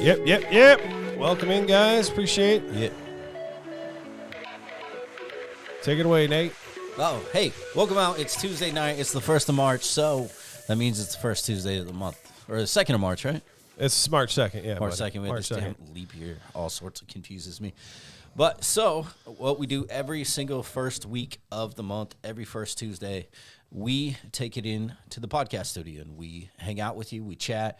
Yep. Welcome in, guys. Appreciate it. Take it away, Nate. Oh, hey, welcome out. It's Tuesday night. It's the 1st of March, so that means it's the first Tuesday of the month. Or the 2nd of March, right? It's March 2nd, yeah. March 2nd. We had this damn leap year. All sorts of confuses me. But so, what we do every single first week of the month, every first Tuesday, we take it in to the podcast studio, and we hang out with you. We chat.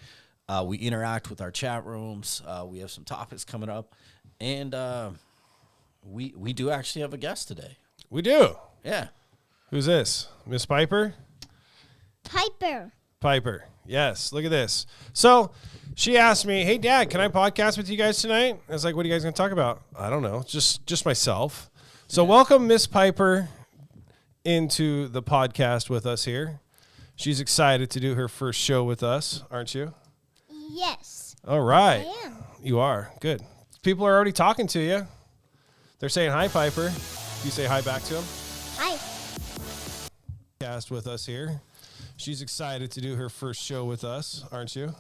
We interact with our chat rooms. We have some topics coming up. And we do actually have a guest today. We do. Yeah. Who's this? Miss Piper? Piper. Yes. Look at this. So she asked me, hey, Dad, can I podcast with you guys tonight? I was like, what are you guys going to talk about? I don't know. Just myself. So welcome Miss Piper into the podcast with us here. She's excited to do her first show with us, aren't you? Yes. All right. I am. You are. Good. People are already talking to you. They're saying hi, Piper. You say hi back to them. Hi. Cast with us here. She's excited to do her first show with us, aren't you?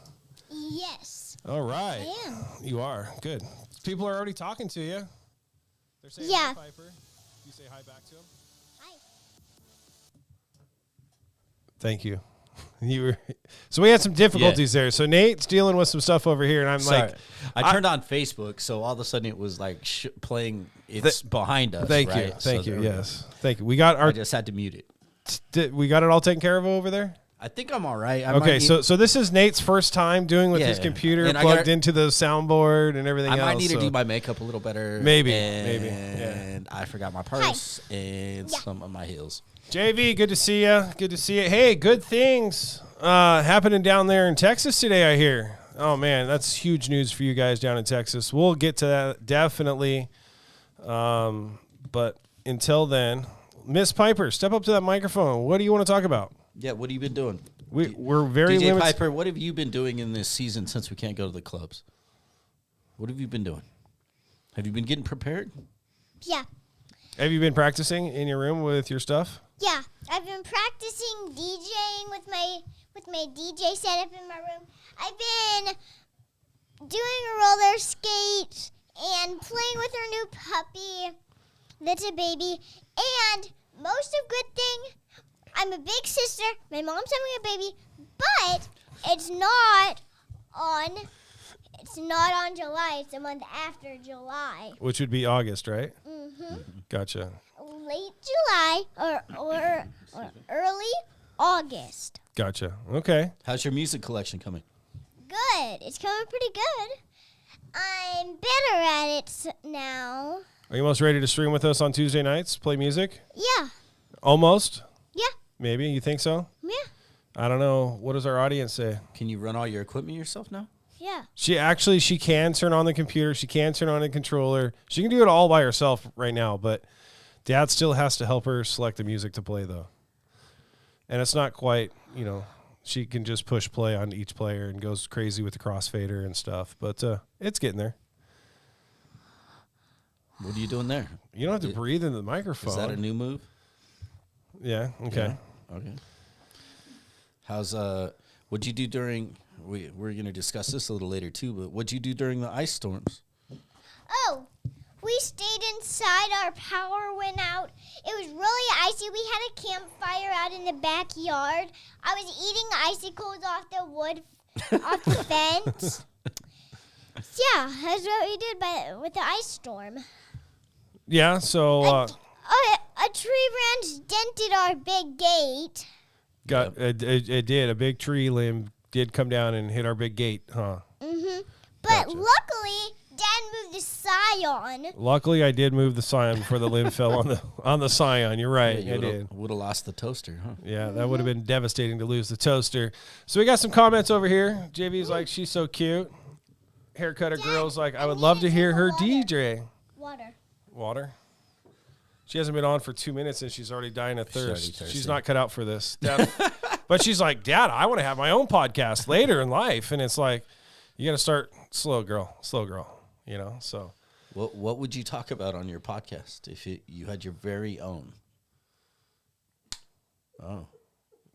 Yes. All right. I am. You are. Good. People are already talking to you. They're saying Yeah. hi, Piper. You say hi back to them. Hi. Thank you. So we had some difficulties there. So Nate's dealing with some stuff over here, and I'm Sorry. like, I turned on Facebook, so all of a sudden it was like playing. It's behind us. thank right? you, thank So you. there we go. Yes, thank you. We got our I just had to mute it. we got it all taken care of over there. I think I'm all right. I Okay, might so this is Nate's first time doing with his Yeah. computer And I plugged gotta- into the soundboard and everything I else. might need to so- do my makeup a little better. Maybe, And I forgot my purse and Yeah. some of my heels. JV, good to see you. Good to see you. Hey, good things happening down there in Texas today, I hear. Oh, man, that's huge news for you guys down in Texas. We'll get to that definitely. But until then, Miss Piper, step up to that microphone. What do you want to talk about? Yeah, what have you been doing? We're very DJ limited. Piper, what have you been doing in this season since we can't go to the clubs? What have you been doing? Have you been getting prepared? Yeah. Have you been practicing in your room with your stuff? Yeah. I've been practicing DJing with my DJ setup in my room. I've been doing roller skates and playing with our new puppy that's a baby. And most of good thing, I'm a big sister. My mom's having a baby, but it's not on July. It's a month after July. Which would be August, right? Mm-hmm. Gotcha. Late July or early August. Gotcha. Okay. How's your music collection coming? Good. It's coming pretty good. I'm better at it now. Are you almost ready to stream with us on Tuesday nights? Play music? Yeah. Almost? Yeah. Maybe? You think so? Yeah. I don't know. What does our audience say? Can you run all your equipment yourself now? Yeah. She can turn on the computer. She can turn on the controller. She can do it all by herself right now, but Dad still has to help her select the music to play, though. And it's not quite, she can just push play on each player and goes crazy with the crossfader and stuff, but it's getting there. What are you doing there? You don't have to breathe into the microphone. Is that a new move? Yeah, okay. Yeah. Okay. How's what'd you do during we're going to discuss this a little later too, but what'd you do during the ice storms? Oh, we stayed inside. Our power went out. It was really icy. We had a campfire out in the backyard. I was eating icicles off the wood, off the fence. Yeah, that's what we did with the ice storm. Yeah, so A tree branch dented our big gate. it did. A big tree limb did come down and hit our big gate, huh? Mm-hmm. But Gotcha. luckily, Dad moved the scion. Luckily, I did move the scion before the limb fell on the scion. You're right, Yeah, I did. Would have lost the toaster, huh? Yeah, that would have been devastating to lose the toaster. So we got some comments over here. JV's like, she's so cute. Haircutter girl's like, I would love to hear her DJ. Water. She hasn't been on for 2 minutes and she's already dying of already thirst. thirsty. She's not cut out for this. But she's like, Dad, I want to have my own podcast later in life. And it's like, you got to start slow, girl. So. What would you talk about on your podcast if you had your very own? Oh,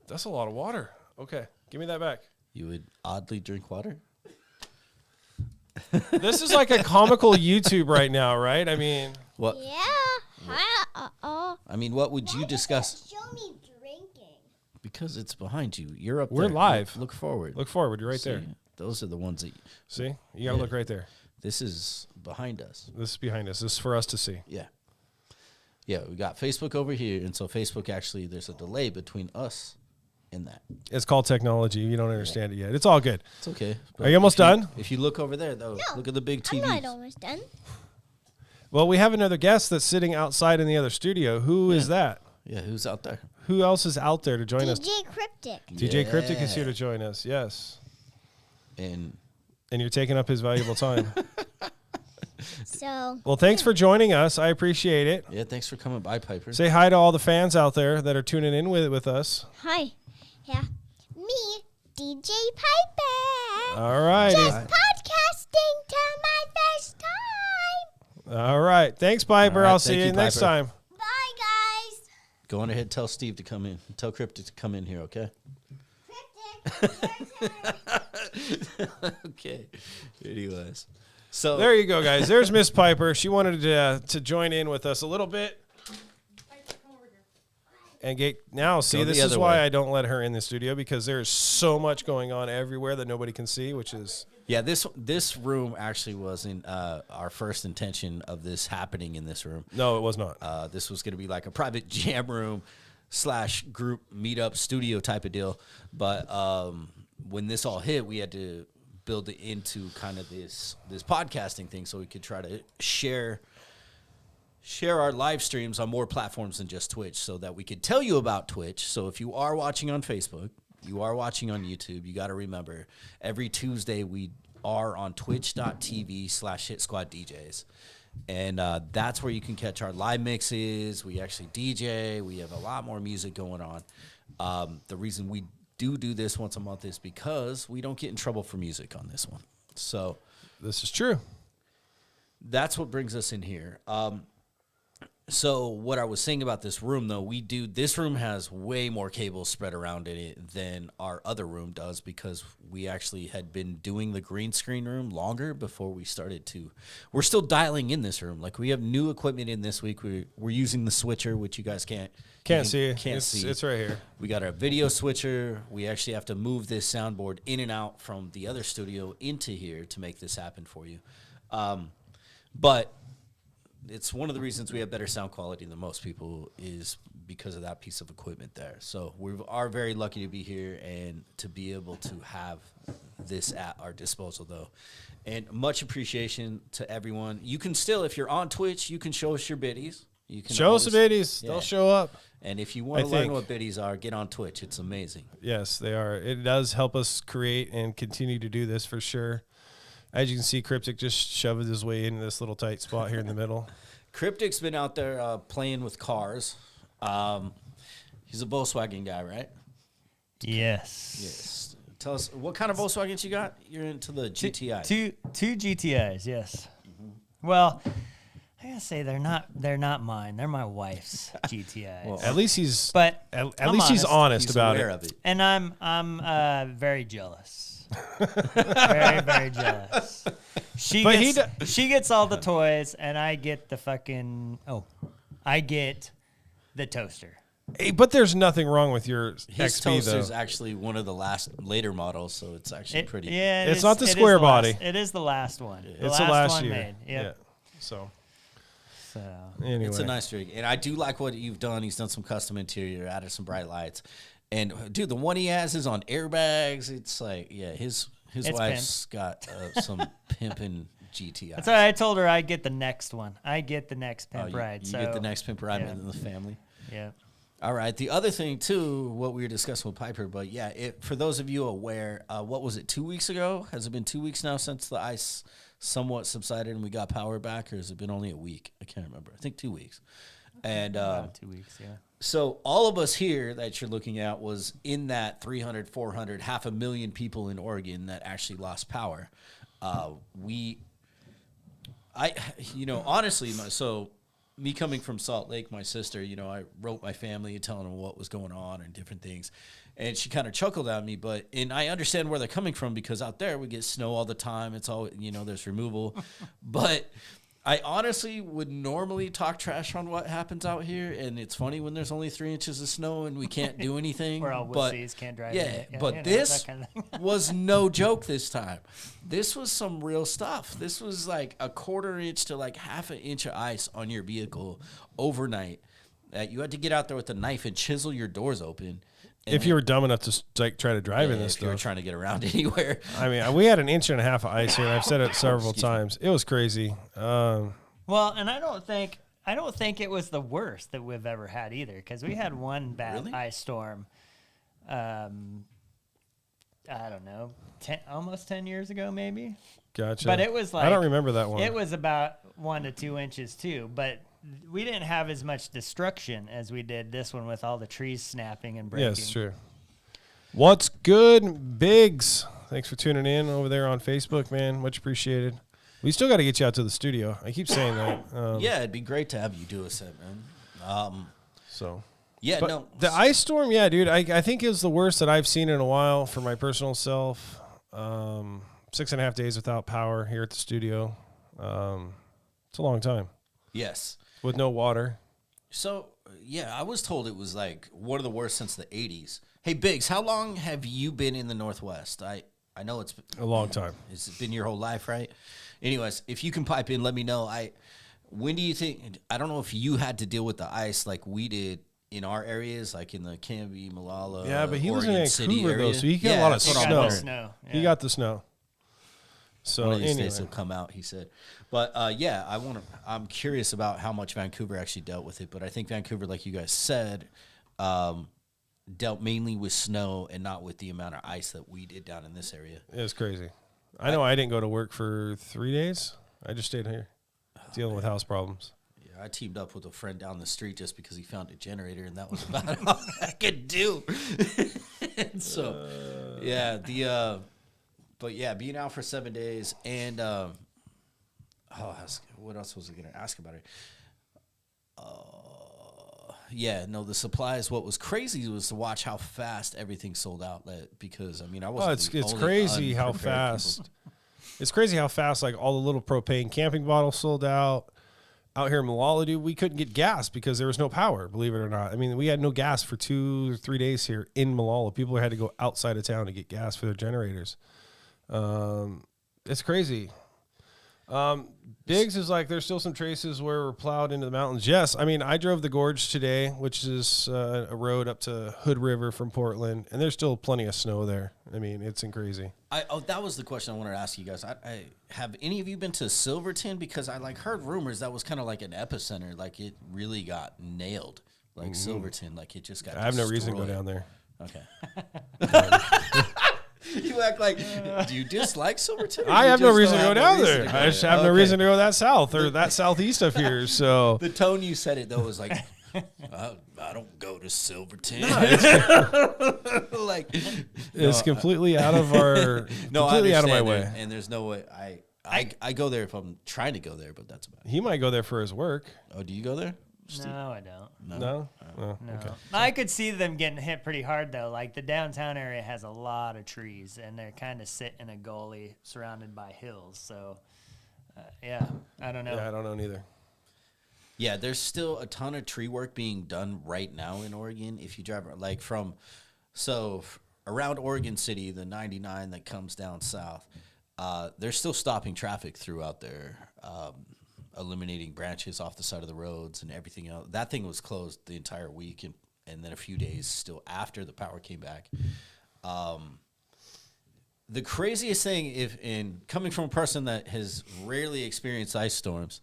That's a lot of water. Okay, give me that back. you would oddly drink water? This is like a comical YouTube right now, right? I mean, What? Yeah. I mean, what would you discuss? Show me drinking. Because it's behind you. You're up We're there. live. Look forward. look forward. You're right See? there. Those are the ones that. See? You got to look right there. This is behind us. This is behind us. This is for us to see. Yeah. Yeah, we got Facebook over here, and so Facebook actually, there's a delay between us and that. It's called technology. You don't understand it yet. It's all good. It's okay. Are you almost done? If you look over there, though, look at the big TV. I'm not almost done. Well, we have another guest that's sitting outside in the other studio. Who is that? Yeah, who's out there? Who else is out there to join us? DJ Cryptic. DJ Cryptic is here Yeah. to join us. Yes. And And you're taking up his valuable time. So Well, thanks for joining us. I appreciate it. yeah, thanks for coming by, Piper. Say hi to all the fans out there that are tuning in with us. hi. Yeah. Me, DJ Piper. All right. Just podcasting to my first time. All right. Thanks, Piper. All right, I'll see thank you you, next Piper. time. Bye, guys. Go on ahead, tell Steve to come in. Tell Cryptic to come in here, okay? Cryptic, your turn. Okay. Anyways. So There you go, guys. There's Miss Piper. She wanted to join in with us a little bit. And now, see, Go this the is other why way. I don't let her in the studio, because there's so much going on everywhere that nobody can see, which is yeah, this room actually wasn't our first intention of this happening in this room. no, it was not. This was going to be like a private jam room / group meetup studio type of deal. But when this all hit, we had to build it into kind of this podcasting thing so we could try to share our live streams on more platforms than just Twitch, so that we could tell you about Twitch. So if you are watching on Facebook, you are watching on YouTube, you got to remember every Tuesday we are on twitch.tv/HitSquadDJs. And that's where you can catch our live mixes. We actually DJ. We have a lot more music going on. The reason we do this once a month is because we don't get in trouble for music on this one. So This is true. that's what brings us in here. So what I was saying about this room, though, this room has way more cables spread around in it than our other room does, because we actually had been doing the green screen room longer before we started to. We're still dialing in this room. Like, we have new equipment in this week. We're using the switcher, which you guys can't See. Can't see. It's right here. We got our video switcher. We actually have to move this soundboard in and out from the other studio into here to make this happen for you. But it's one of the reasons we have better sound quality than most people is because of that piece of equipment there. So we are very lucky to be here and to be able to have this at our disposal, though. And much appreciation to everyone. You can still, if you're on Twitch, you can show us your biddies. You can Show us the always- biddies. Yeah. They'll show up. And if you want I to learn think. what biddies are, get on Twitch. It's amazing. Yes, they are. It does help us create and continue to do this for sure. As you can see, Cryptic just shoved his way into this little tight spot here in the middle. Cryptic's been out there playing with cars. He's a Volkswagen guy, right? Yes. Yes. Tell us, what kind of Volkswagens you got? You're into the GTI. Two GTIs, yes. Well, I gotta say they're not mine. They're my wife's GTIs. Well, At least he's but at I'm least he's honest He's about aware it. of it. and I'm very jealous. very jealous. She But he gets she gets all the toys, and I get the fucking I get the toaster. Hey, but there's nothing wrong with your His XP toaster is though. actually one of the later models, so it's actually pretty. Yeah, It's not the square body. It is the last one. It's the last one year. made. Yep. Yeah. So So anyway, It's a nice rig. And I do like what you've done. He's done some custom interior, added some bright lights. And, dude, the one he has is on airbags. It's like, yeah, his It's wife's got some pimping GTI. that's why I told her I get the next one. I get the next pimp ride. You so get the next pimp ride yeah. in the family. Yeah. All right. The other thing, too, what we were discussing with Piper, but yeah, for those of you aware, what was it, 2 weeks ago? Has it been 2 weeks now since the ice somewhat subsided and we got power back, or has it been only a week? I can't remember. I think 2 weeks. And About 2 weeks, yeah. so all of us here that you're looking at was in that 300, 400, 500,000 people in Oregon that actually lost power. Honestly, so me coming from Salt Lake, my sister, I wrote my family telling them what was going on and different things. And she kind of chuckled at me, and I understand where they're coming from because out there we get snow all the time. It's all, there's removal. But I honestly would normally talk trash on what happens out here. And it's funny when there's only 3 inches of snow and we can't do anything. We're all wussies, can't drive. But this was no joke this time. This was some real stuff. This was like a 1/4 inch to like 1/2 inch of ice on your vehicle overnight. You had to get out there with a knife and chisel your doors open. If you were dumb enough to like try to drive in this if you were stuff. trying to get around anywhere. I mean, we had an 1.5 inches of ice here, and I've said it several times. It was crazy. Well, and I don't think it was the worst that we've ever had either, because we had one bad ice storm. I don't know, almost 10 years ago, maybe. Gotcha. But it was like, I don't remember that one. It was about 1 to 2 inches too, but we didn't have as much destruction as we did this one with all the trees snapping and breaking. Yes, true. What's good, Biggs? Thanks for tuning in over there on Facebook, man. Much appreciated. We still got to get you out to the studio. I keep saying that. Yeah, it'd be great to have you do a set, man. Yeah, but no. The ice storm, yeah, dude. I think it was the worst that I've seen in a while for my personal self. 6.5 days without power here at the studio. It's a long time. Yes. With no water. So, yeah, I was told it was like one of the worst since the 80s. Hey, Biggs, how long have you been in the Northwest? I know it's a long time. It's been your whole life, right? Anyways, if you can pipe in, let me know. When do you think, I don't know if you had to deal with the ice like we did in our areas, like in the Canby, Malala, yeah, but he Oregon lives in City Vancouver, area. though, so he got a lot of snow. Yeah. He got the snow. So one of these anyway. days he'll come out, he said. But yeah, I'm curious about how much Vancouver actually dealt with it. But I think Vancouver, like you guys said, dealt mainly with snow and not with the amount of ice that we did down in this area. It was crazy. I know I didn't go to work for 3 days. I just stayed here dealing with house problems. Yeah, I teamed up with a friend down the street just because he found a generator, and that was about all I could do. And so, yeah, but yeah, being out for 7 days and what else was I going to ask about it? The supplies. What was crazy was to watch how fast everything sold out. Because I mean, I wasn't. It's crazy how fast. It's crazy how fast like all the little propane camping bottles sold out. Out here in Malala, dude, we couldn't get gas because there was no power. Believe it or not, I mean, we had no gas for 2 or 3 days here in Malala. People had to go outside of town to get gas for their generators. It's crazy. Biggs is like, there's still some traces where we're plowed into the mountains. Yes. I mean, I drove the gorge today, which is a road up to Hood River from Portland, and there's still plenty of snow there. I mean, it's crazy. That was the question I wanted to ask you guys. I have any of you been to Silverton? Because I heard rumors that was kind of like an epicenter. Like it really got nailed. Like Silverton, like it just got I have no reason to go down there. Okay. You act like, do you dislike Silverton? I have no reason to go down there. I just have no reason to go that south or that southeast of here. So the tone you said it though was like, I don't go to Silverton. It's completely out of our, completely out of my way. And there's no way I go there if I'm trying to go there, but that's about it. He might go there for his work. Oh, do you go there? No, I don't. No. No. Okay. I could see them getting hit pretty hard though. Like the downtown area has a lot of trees, and they're kind of sit in a gully surrounded by hills. So, yeah, I don't know. Yeah, I don't know neither. Yeah, there's still a ton of tree work being done right now in Oregon. If you drive around Oregon City, the 99 that comes down south, they're still stopping traffic throughout there. Eliminating branches off the side of the roads and everything else. That thing was closed the entire week and then a few days still after the power came back. The craziest thing, coming from a person that has rarely experienced ice storms,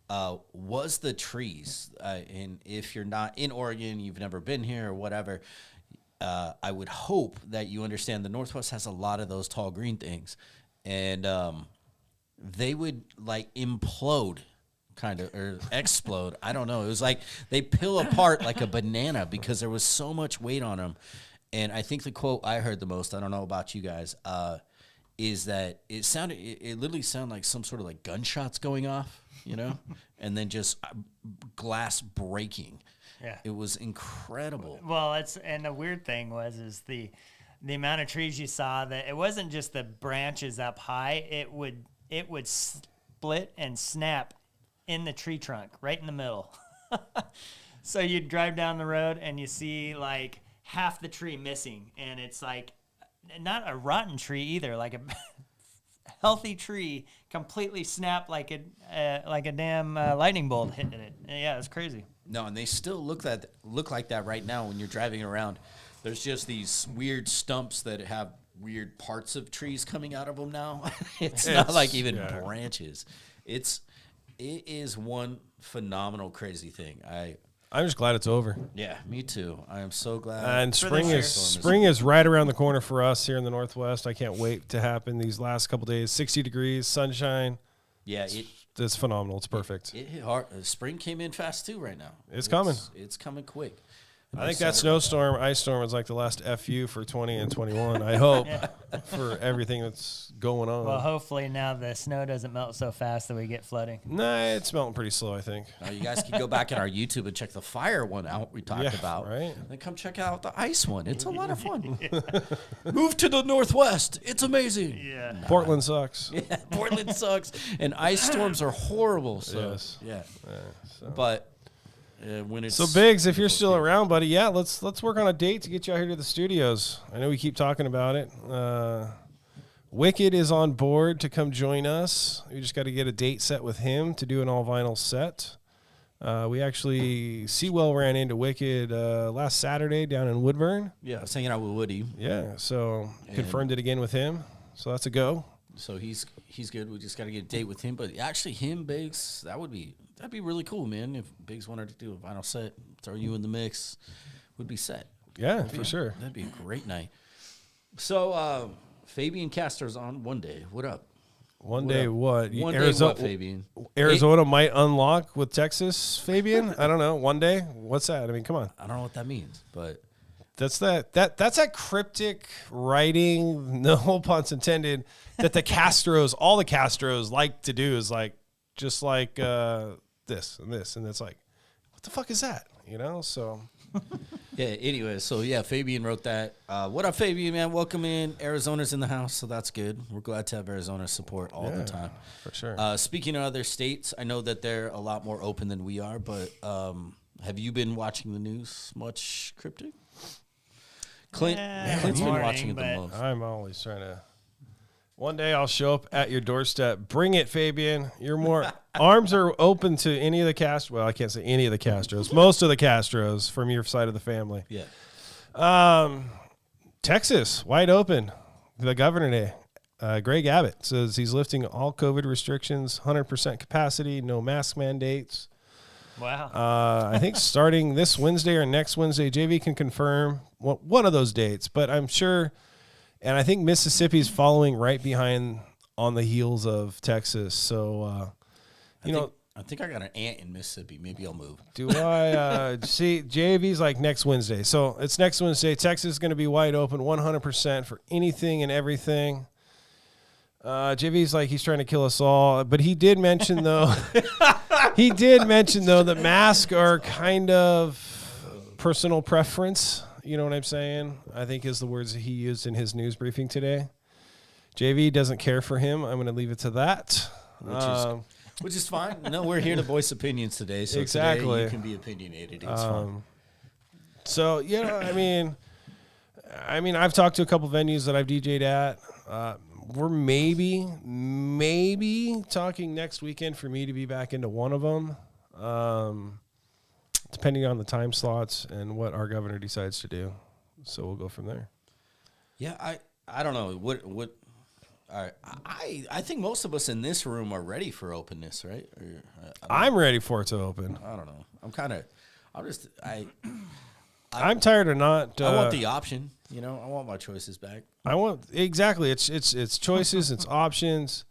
was the trees. And if you're not in Oregon, you've never been here or whatever, I would hope that you understand the Northwest has a lot of those tall green things. And they would like implode kind of, or explode. I don't know. It was like they peel apart like a banana because there was so much weight on them. And I think the quote I heard the most, I don't know about you guys, is that it literally sounded like some sort of like gunshots going off, and then just glass breaking. Yeah. It was incredible. Well, and the weird thing is the amount of trees you saw, that it wasn't just the branches up high, it would split and snap in the tree trunk right in the middle. So you'd drive down the road and you see like half the tree missing, and it's like not a rotten tree either, like a healthy tree completely snapped like a damn lightning bolt hitting it. Yeah, it's crazy. No, and they still look like that right now when you're driving around. There's just these weird stumps that have weird parts of trees coming out of them now. It's not like even branches. It is one phenomenal crazy thing. I'm just glad it's over. Yeah, me too. I am so glad. And spring is right around the corner for us here in the Northwest. I can't wait to happen these last couple days. 60 degrees, sunshine. Yeah, it's phenomenal. It's perfect. It hit hard. Spring came in fast too right now. It's coming. It's coming quick. I think that snowstorm, ice storm was like the last FU for 20 and 21. I hope for everything that's going on. Well, hopefully now the snow doesn't melt so fast that we get flooding. Nah, it's melting pretty slow, I think. Now you guys can go back in our YouTube and check the fire one out we talked about. Right. Then come check out the ice one. It's a lot of fun. Move to the Northwest. It's amazing. Yeah. Portland sucks. Yeah, Portland sucks, and ice storms are horrible. So Yes. yeah, So. but when it's So Biggs, if you're still around, buddy, let's work on a date to get you out here to the studios. I know we keep talking about it. Wicked is on board to come join us. We just got to get a date set with him to do an all vinyl set. We actually Seawell ran into Wicked last Saturday down in Woodburn. I was hanging out with Woody, Yeah, so confirmed it again with him. So that's a go. so he's good. We just got to get a date with him. But actually, Biggs, that'd be really cool, man. If Biggs wanted to do a vinyl set, throw you in the mix, would be set. Yeah, for sure. That'd be a great night. So Fabian Castor's on one day. What up? One day, what? One Arizona, day, what, Fabian? Arizona might unlock with Texas, Fabian. I don't know. One day, what's that? I mean, come on. I don't know what that means, but That's that cryptic writing, no puns intended, that all the Castros like to do is like, just like this and this. And it's like, what the fuck is that? So. yeah. Anyway, so yeah, Fabian wrote that. What up, Fabian, man? Welcome in. Arizona's in the house, so that's good. We're glad to have Arizona's support all the time. For sure. Speaking of other states, I know that they're a lot more open than we are, but have you been watching the news much, Cryptic? Clint's been watching it the most. I'm always trying to. One day I'll show up at your doorstep. Bring it, Fabian. You're more arms are open to any of the Castros. Well, I can't say any of the Castros. Most of the Castros from your side of the family. Yeah. Texas, wide open. The governor today, Greg Abbott, says he's lifting all COVID restrictions, 100% capacity, no mask mandates. Wow. I think starting this Wednesday or next Wednesday, JV can confirm one of those dates, but I'm sure, and I think Mississippi's following right behind on the heels of Texas. So, I think I got an aunt in Mississippi. Maybe I'll move. do I see JV's like next Wednesday? So it's next Wednesday. Texas is going to be wide open 100% for anything and everything. JV's like he's trying to kill us all, but he did mention though, that masks are kind of personal preference. You know what I'm saying? I think is the words that he used in his news briefing today. JV doesn't care for him. I'm going to leave it to that. Which is fine. No, we're here to voice opinions today. So Exactly. today you can be opinionated. It's fine. So, I mean, I've talked to a couple venues that I've DJ'd at. We're maybe talking next weekend for me to be back into one of them, depending on the time slots and what our governor decides to do. So we'll go from there. Yeah, I don't know what. I think most of us in this room are ready for openness, right? I'm ready for it to open. I don't know. I'm tired of not. I want the option. I want my choices back. Exactly. It's choices. It's options.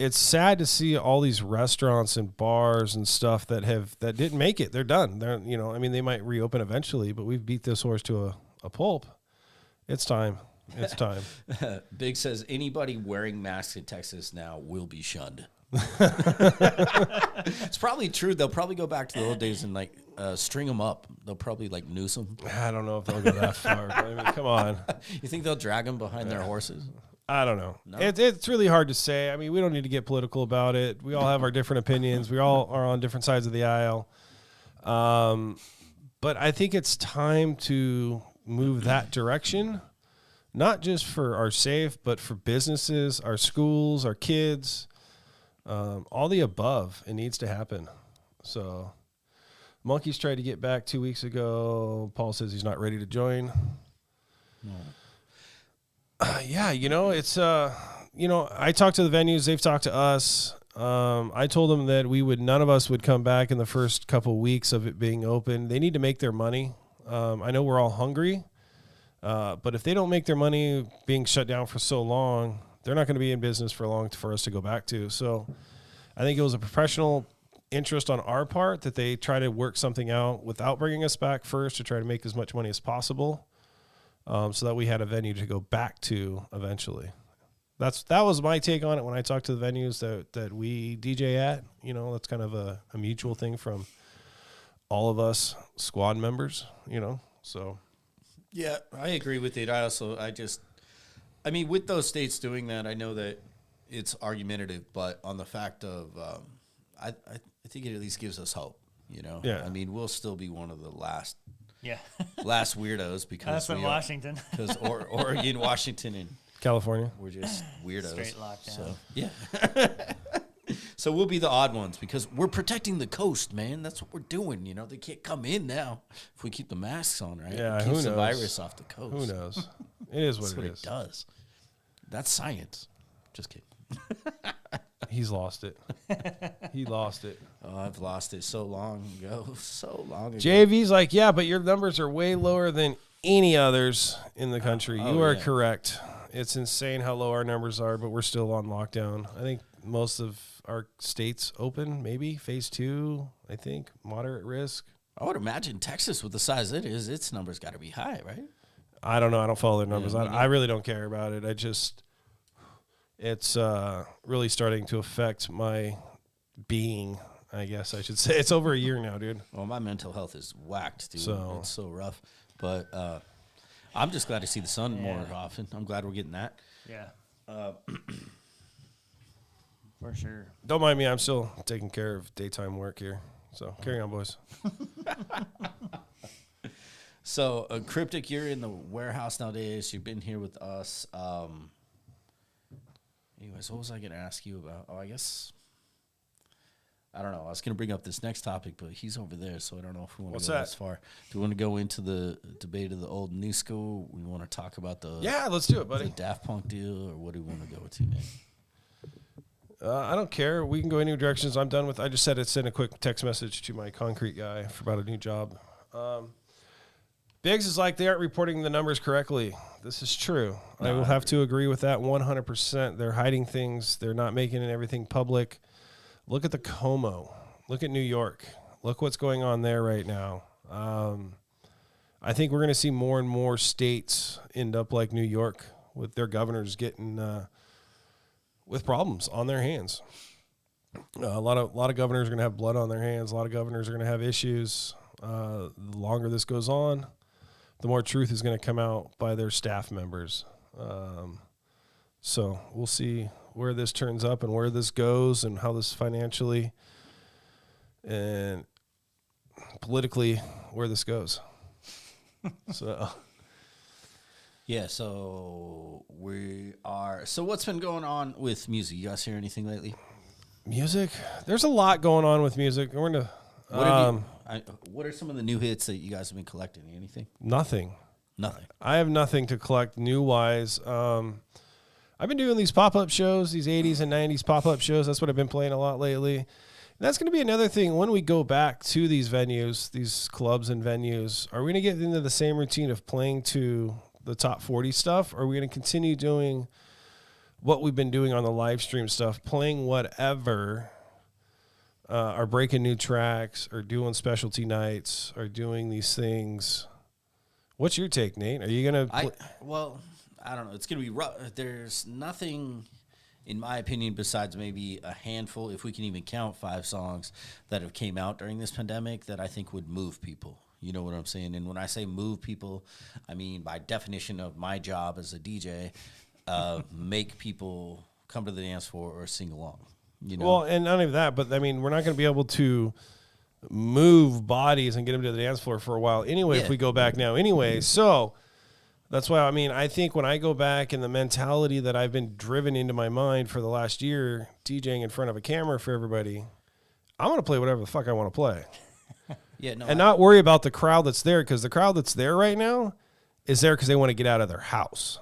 It's sad to see all these restaurants and bars and stuff that didn't make it. They're done. They might reopen eventually, but we've beat this horse to a pulp. It's time. It's time. Big says anybody wearing masks in Texas now will be shunned. It's probably true. They'll probably go back to the old days and like string them up. They'll probably like noose them. I don't know if they'll go that far. But I mean, come on. You think they'll drag them behind their horses? I don't know. No? It's really hard to say. I mean, we don't need to get political about it. We all have our different opinions. We all are on different sides of the aisle. But I think it's time to move that direction, not just for our safe, but for businesses, our schools, our kids, all the above. It needs to happen. So Monkeys tried to get back 2 weeks ago. Paul says he's not ready to join. No. Yeah, it's I talked to the venues, they've talked to us. I told them that none of us would come back in the first couple weeks of it being open. They need to make their money. I know we're all hungry, but if they don't make their money being shut down for so long, they're not going to be in business for long for us to go back to. So I think it was a professional interest on our part that they try to work something out without bringing us back first to try to make as much money as possible. So that we had a venue to go back to eventually. That was my take on it when I talked to the venues that we DJ at. That's kind of a mutual thing from all of us squad members, so. Yeah, I agree with it. I mean, with those states doing that, I know that it's argumentative, but on the fact of, I think it at least gives us hope, Yeah. I mean, we'll still be one of the last Yeah. last weirdos because That's in Washington. Because Oregon, Washington, and California. we're just weirdos. Straight lockdown. So, yeah. So we'll be the odd ones because we're protecting the coast, man. That's what we're doing. They can't come in now if we keep the masks on, right? Yeah, it who keeps the knows? virus off the coast. Who knows? It is That's what what it is. it does. That's science. Just kidding. He's lost it. He lost it. Oh, I've lost it so long ago. So long ago. JV's like, yeah, but your numbers are way lower than any others in the country. You are yeah. correct. It's insane how low our numbers are, but we're still on lockdown. I think most of our states open, maybe phase 2, I think, moderate risk. I would imagine Texas, with the size it is, its numbers got to be high, right? I don't know. I don't follow their numbers. Yeah, I really don't care about it. It's really starting to affect my being, I guess I should say. It's over a year now, dude. Well, my mental health is whacked, dude. So- It's so rough. But I'm just glad to see the sun more often. I'm glad we're getting that. Yeah. For sure. Don't mind me. I'm still taking care of daytime work here. So carry on, boys. So, Cryptic, you're in the warehouse nowadays. You've been here with us. Anyways, what was I going to ask you about? Oh, I guess, I don't know. I was going to bring up this next topic, but he's over there, so I don't know if we want What's to go that? this far. Do we want to go into the debate of the old new school? We want to talk about the Yeah, let's do it, the buddy. Daft Punk deal, or what do we want to go to next? I don't care. We can go any directions. I'm done with. I just said I'd send a quick text message to my concrete guy for about a new job. Biggs is like, they aren't reporting the numbers correctly. This is true. I will have to agree with that 100%. They're hiding things. They're not making everything public. Look at the Como. Look at New York. Look what's going on there right now. I think we're going to see more and more states end up like New York with their governors getting with problems on their hands. A lot of governors are going to have blood on their hands. A lot of governors are going to have issues. The longer this goes on, the more truth is going to come out by their staff members. So we'll see where this turns up and where this goes and how this financially and politically where this goes. So Yeah, so what's been going on with music? You guys hear anything lately? music, there's a lot going on with music. We're going to What are some of the new hits that you guys have been collecting? Anything? nothing. Nothing. I have nothing to collect new-wise. I've been doing these pop-up shows, these 80s and 90s pop-up shows. That's what I've been playing a lot lately. And that's going to be another thing when we go back to these venues, these clubs and venues. Are we going to get into the same routine of playing to the top 40 stuff? Or are we going to continue doing what we've been doing on the live stream stuff, playing whatever, or breaking new tracks, or doing specialty nights, or doing these things? What's your take, Nate? Are you going to I don't know. It's going to be rough. There's nothing, in my opinion, besides maybe a handful, if we can even count 5 songs that have came out during this pandemic that I think would move people. You know what I'm saying? And when I say move people, I mean by definition of my job as a DJ, make people come to the dance floor or sing along. You know? Well, and not even that, but I mean, we're not going to be able to move bodies and get them to the dance floor for a while anyway if we go back now anyway. So that's why, I mean, I think when I go back and the mentality that I've been driven into my mind for the last year, DJing in front of a camera for everybody, I'm going to play whatever the fuck I want to play. Yeah, no, and not worry about the crowd that's there, because the crowd that's there right now is there because they want to get out of their house.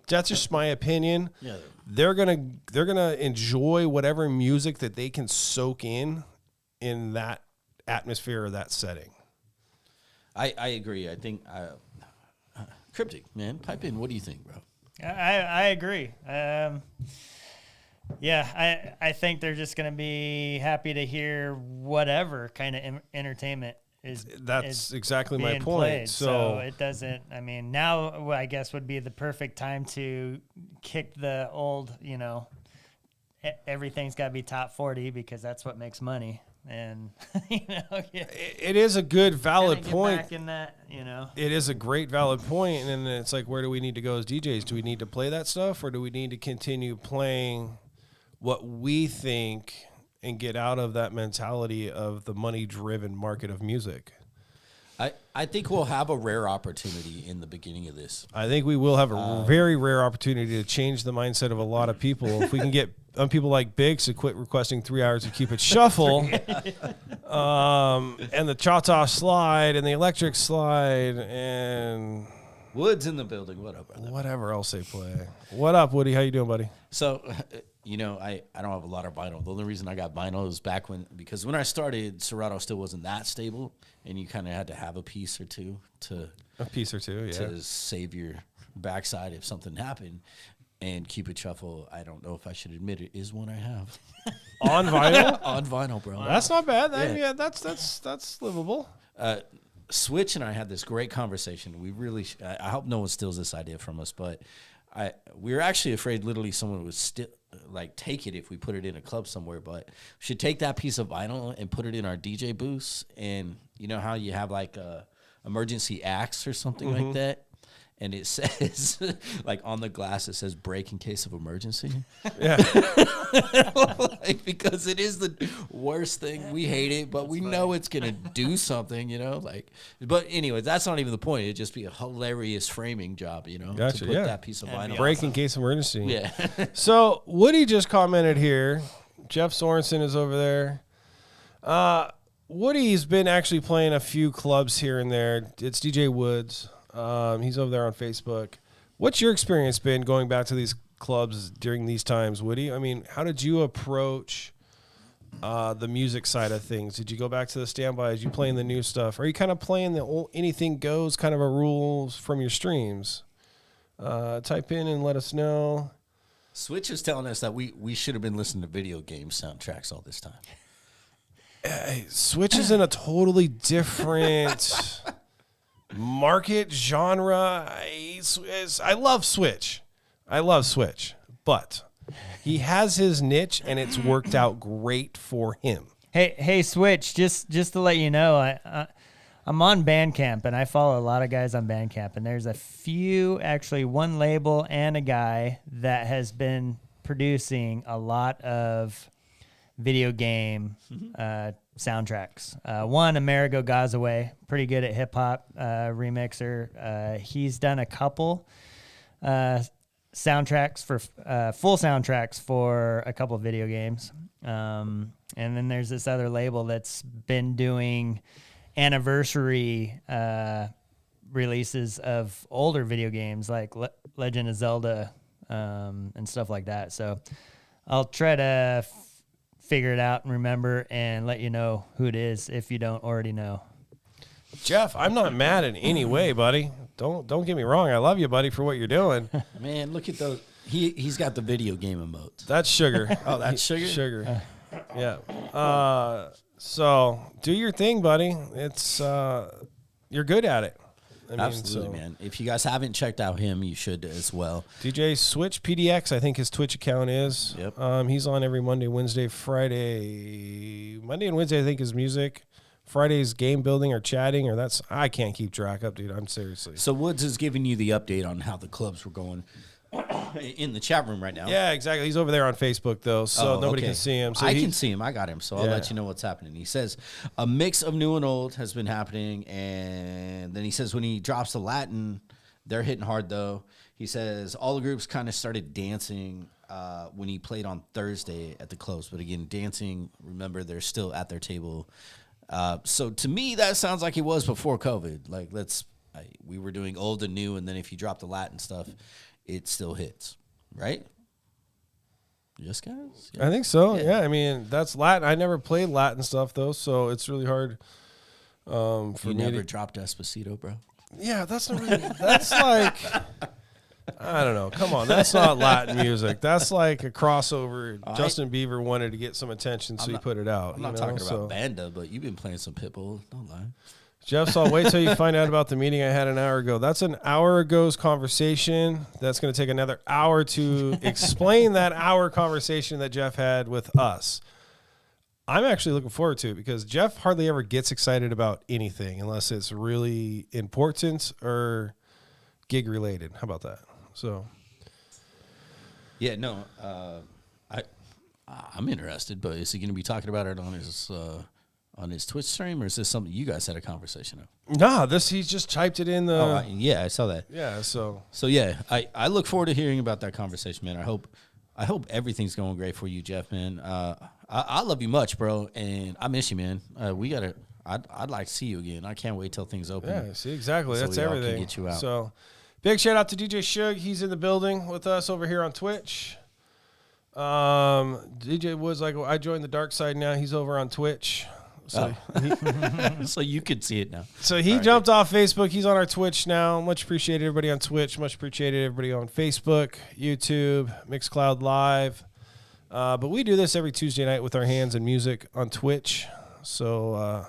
That's just my opinion. Yeah. They're gonna enjoy whatever music that they can soak in that atmosphere or that setting. I agree. I think Cryptic, man, pipe in. What do you think, bro? I agree. Yeah, I think they're just going to be happy to hear whatever kind of entertainment is exactly my being point. played. So So it doesn't, I mean, now I guess would be the perfect time to kick the old, everything's got to be top 40 because that's what makes money. And, it is a good, valid get point. back in that, It is a great, valid point. And then it's like, where do we need to go as DJs? Do we need to play that stuff, or do we need to continue playing what we think and get out of that mentality of the money-driven market of music? I think we'll have a rare opportunity in the beginning of this. I think we will have a very rare opportunity to change the mindset of a lot of people. If we can get people like Biggs to quit requesting 3 hours of Cupid Shuffle, and the Cha-Cha Slide and the Electric Slide and Wood's in the building. What up, brother? whatever else they play. What up, Woody? How you doing, buddy? So, I don't have a lot of vinyl. The only reason I got vinyl was because when I started, Serato still wasn't that stable, and you kind of had to have a piece or two to save your backside if something happened. And Cupid Shuffle, I don't know if I should admit it, is one I have. On vinyl? On vinyl, bro. That's not bad. That's livable. Switch and I had this great conversation. We really, I hope no one steals this idea from us, but we were actually afraid literally someone would take it if we put it in a club somewhere, but we should take that piece of vinyl and put it in our DJ booths. And you know how you have like a emergency axe or something like that? And it says, like on the glass, it says break in case of emergency. Yeah. Because it is the worst thing. We hate it, but we know it's going to do something, But anyway, that's not even the point. It'd just be a hilarious framing job, Gotcha, to put that piece of vinyl. Break in case of emergency. Yeah. So Woody just commented here. Jeff Sorensen is over there. Woody's been actually playing a few clubs here and there. It's DJ Woods. He's over there on Facebook. What's your experience been going back to these clubs during these times, Woody? I mean, how did you approach the music side of things? Did you go back to the standbys? You playing the new stuff? Are you kind of playing the old anything goes kind of a rules from your streams? Type in and let us know. Switch is telling us that we should have been listening to video game soundtracks all this time. Switch is in a totally different market genre. I love Switch. But he has his niche, and it's worked out great for him. Hey, Switch, just to let you know, I'm on Bandcamp, and I follow a lot of guys on Bandcamp, and there's a few, actually one label and a guy that has been producing a lot of video game soundtracks. One, Amerigo Gazaway, pretty good at hip-hop remixer. He's done a couple soundtracks for full soundtracks for a couple of video games. And then there's this other label that's been doing anniversary releases of older video games like Legend of Zelda and stuff like that. So I'll try to figure it out and remember and let you know who it is if you don't already know. Jeff, I'm not mad in any way, buddy. Don't get me wrong. I love you, buddy, for what you're doing. Man, look at those. He's got the video game emotes. That's Sugar. Oh, that's Sugar? Sugar. Yeah. So do your thing, buddy. It's you're good at it. Absolutely, man. If you guys haven't checked out him, you should as well. DJ Switch PDX, I think his Twitch account is. Yep. He's on every Monday, Wednesday, Friday. Monday and Wednesday, I think, is music. Friday's game building or chatting, or I can't keep track up, dude. I'm seriously. So Woods is giving you the update on how the clubs were going in the chat room right now. Yeah, exactly. He's over there on Facebook, though, so nobody okay. can see him. So I can see him. I got him, so I'll Yeah. let you know what's happening. He says a mix of new and old has been happening, and then he says when he drops the Latin, they're hitting hard, though. He says all the groups kind of started dancing when he played on Thursday at the close. But again, dancing, remember, they're still at their table. So to me, that sounds like it was before COVID. Like, we were doing old and new, and then if you drop the Latin stuff, it still hits, right? Yes, guys? I think so. Yeah. I mean, that's Latin. I never played Latin stuff, though, so it's really hard for You me never to... dropped Despacito, bro? Yeah, that's not really... That's like... I don't know. Come on. That's not Latin music. That's like a crossover. Justin Bieber wanted to get some attention, so he put it out. I'm not talking about Banda, but you've been playing some Pitbull. Don't lie. Jeff, I'll wait till you find out about the meeting I had an hour ago. That's an hour ago's conversation. That's going to take another hour to explain that hour conversation that Jeff had with us. I'm actually looking forward to it because Jeff hardly ever gets excited about anything unless it's really important or gig related. How about that? So, yeah, no, I'm interested, but is he going to be talking about it on his Twitch stream, or is this something you guys had a conversation of? nah, he's just typed it in the. Yeah, I saw that. Yeah, so yeah, I look forward to hearing about that conversation, man. I hope everything's going great for you, Jeff, man. I love you much, bro, and I miss you, man. I'd like to see you again. I can't wait till things open. yeah, see, exactly. So That's we all can everything. get you out. So, big shout out to DJ Shug. He's in the building with us over here on Twitch. DJ Woods, like, I joined the dark side now. He's over on Twitch. So So you could see it now. So he jumped off Facebook. He's on our Twitch now. Much appreciated, everybody on Twitch. Much appreciated, everybody on Facebook, YouTube, Mixcloud Live. But we do this every Tuesday night with our hands and music on Twitch. So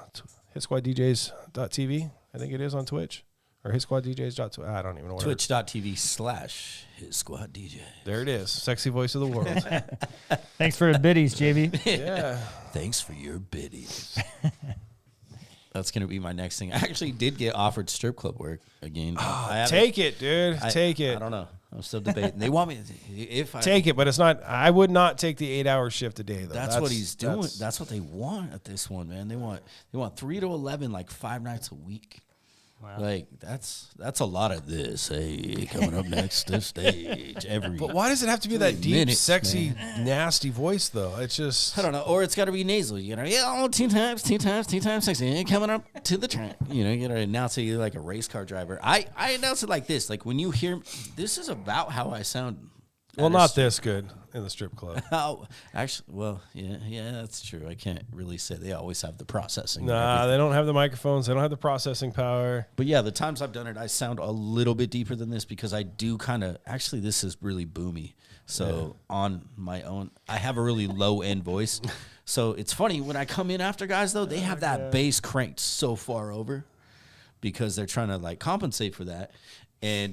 hitsquaddjs.tv, I think it is on Twitch. Or hitsquaddjs.tv. I don't even know what Twitch.tv/hitsquaddj. There it is. Sexy voice of the world. Thanks for the biddies, JB. Yeah. Thanks for your biddies. That's going to be my next thing. I actually did get offered strip club work again. Take it, dude. Take it. I don't know. I'm still debating. They want me Take it, but it's not. I would not take the 8-hour shift a day, though. That's what he's doing. That's what they want at this one, man. They want 3 to 11, like 5 nights a week. Wow. Like that's a lot of this. Hey, coming up next to stage every. But why does it have to be that 3 deep, minutes, sexy, nasty voice, though? It's just. I don't know. Or it's got to be nasal. You know, yeah, 2 times sexy. Coming up to the track. You know, you got to announce it like a race car driver. I announce it like this. Like when you hear, this is about how I sound. Well, not this good in the strip club. How actually? Well, yeah, that's true. I can't really say they always have the processing. and Nah, everything. they don't have the microphones. They don't have the processing power. But yeah, the times I've done it, I sound a little bit deeper than this because I do kind of. Actually, this is really boomy. So on my own, I have a really low end voice. So it's funny when I come in after guys though, they have that bass cranked so far over because they're trying to like compensate for that. And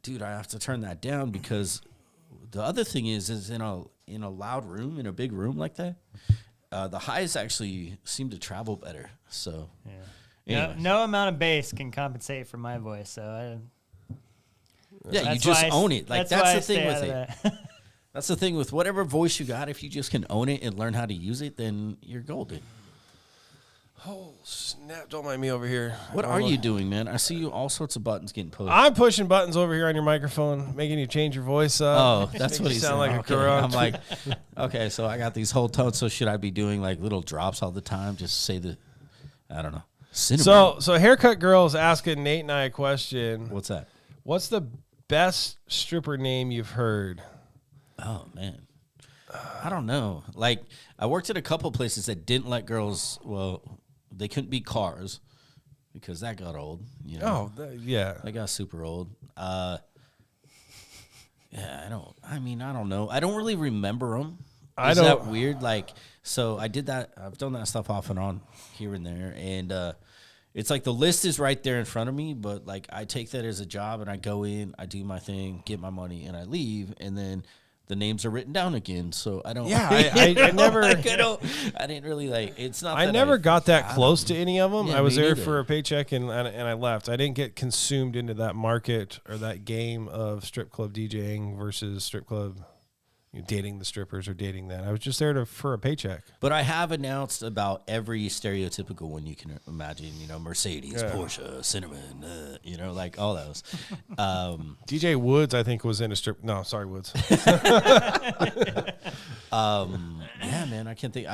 dude, I have to turn that down because the other thing is in a loud room, in a big room like that, the highs actually seem to travel better. So Yeah. No amount of bass can compensate for my voice. So yeah, you that's just why I- own it. Like that's why that's the I thing stay with out it. of that. That's the thing with whatever voice you got. If you just can own it and learn how to use it, then you're golden. Oh, snap. Don't mind me over here. What are you doing, man? I see you all sorts of buttons getting pushed. I'm pushing buttons over here on your microphone, making you change your voice up. Oh, that's Make what you he's sound saying. like a Okay. corrupt. I'm like, okay, so I got these whole tones. So should I be doing like little drops all the time? Just say I don't know. Cinnamon. So Haircut Girl is asking Nate and I a question. What's that? What's the best stripper name you've heard? Oh man, I don't know. Like I worked at a couple places that didn't let girls. Well, they couldn't be cars because that got old. You know? Yeah. That got super old. Yeah, I don't know. I don't really remember them. Is that weird? Like, so I did that. I've done that stuff off and on here and there. And it's like the list is right there in front of me, but like I take that as a job and I go in, I do my thing, get my money, and I leave, and then the names are written down again. So I don't. Yeah, I never. Like, I didn't really like. It's not. I never got that close to any of them. Yeah, I was me there neither. for a paycheck and I left. I didn't get consumed into that market or that game of strip club DJing versus strip club, dating the strippers or dating that. I was just there for a paycheck. But I have announced about every stereotypical one you can imagine. Mercedes, Yeah. Porsche, Cinnamon. Like all those. DJ Woods, I think, was in a strip. No, sorry, Woods. Yeah, man, I can't think.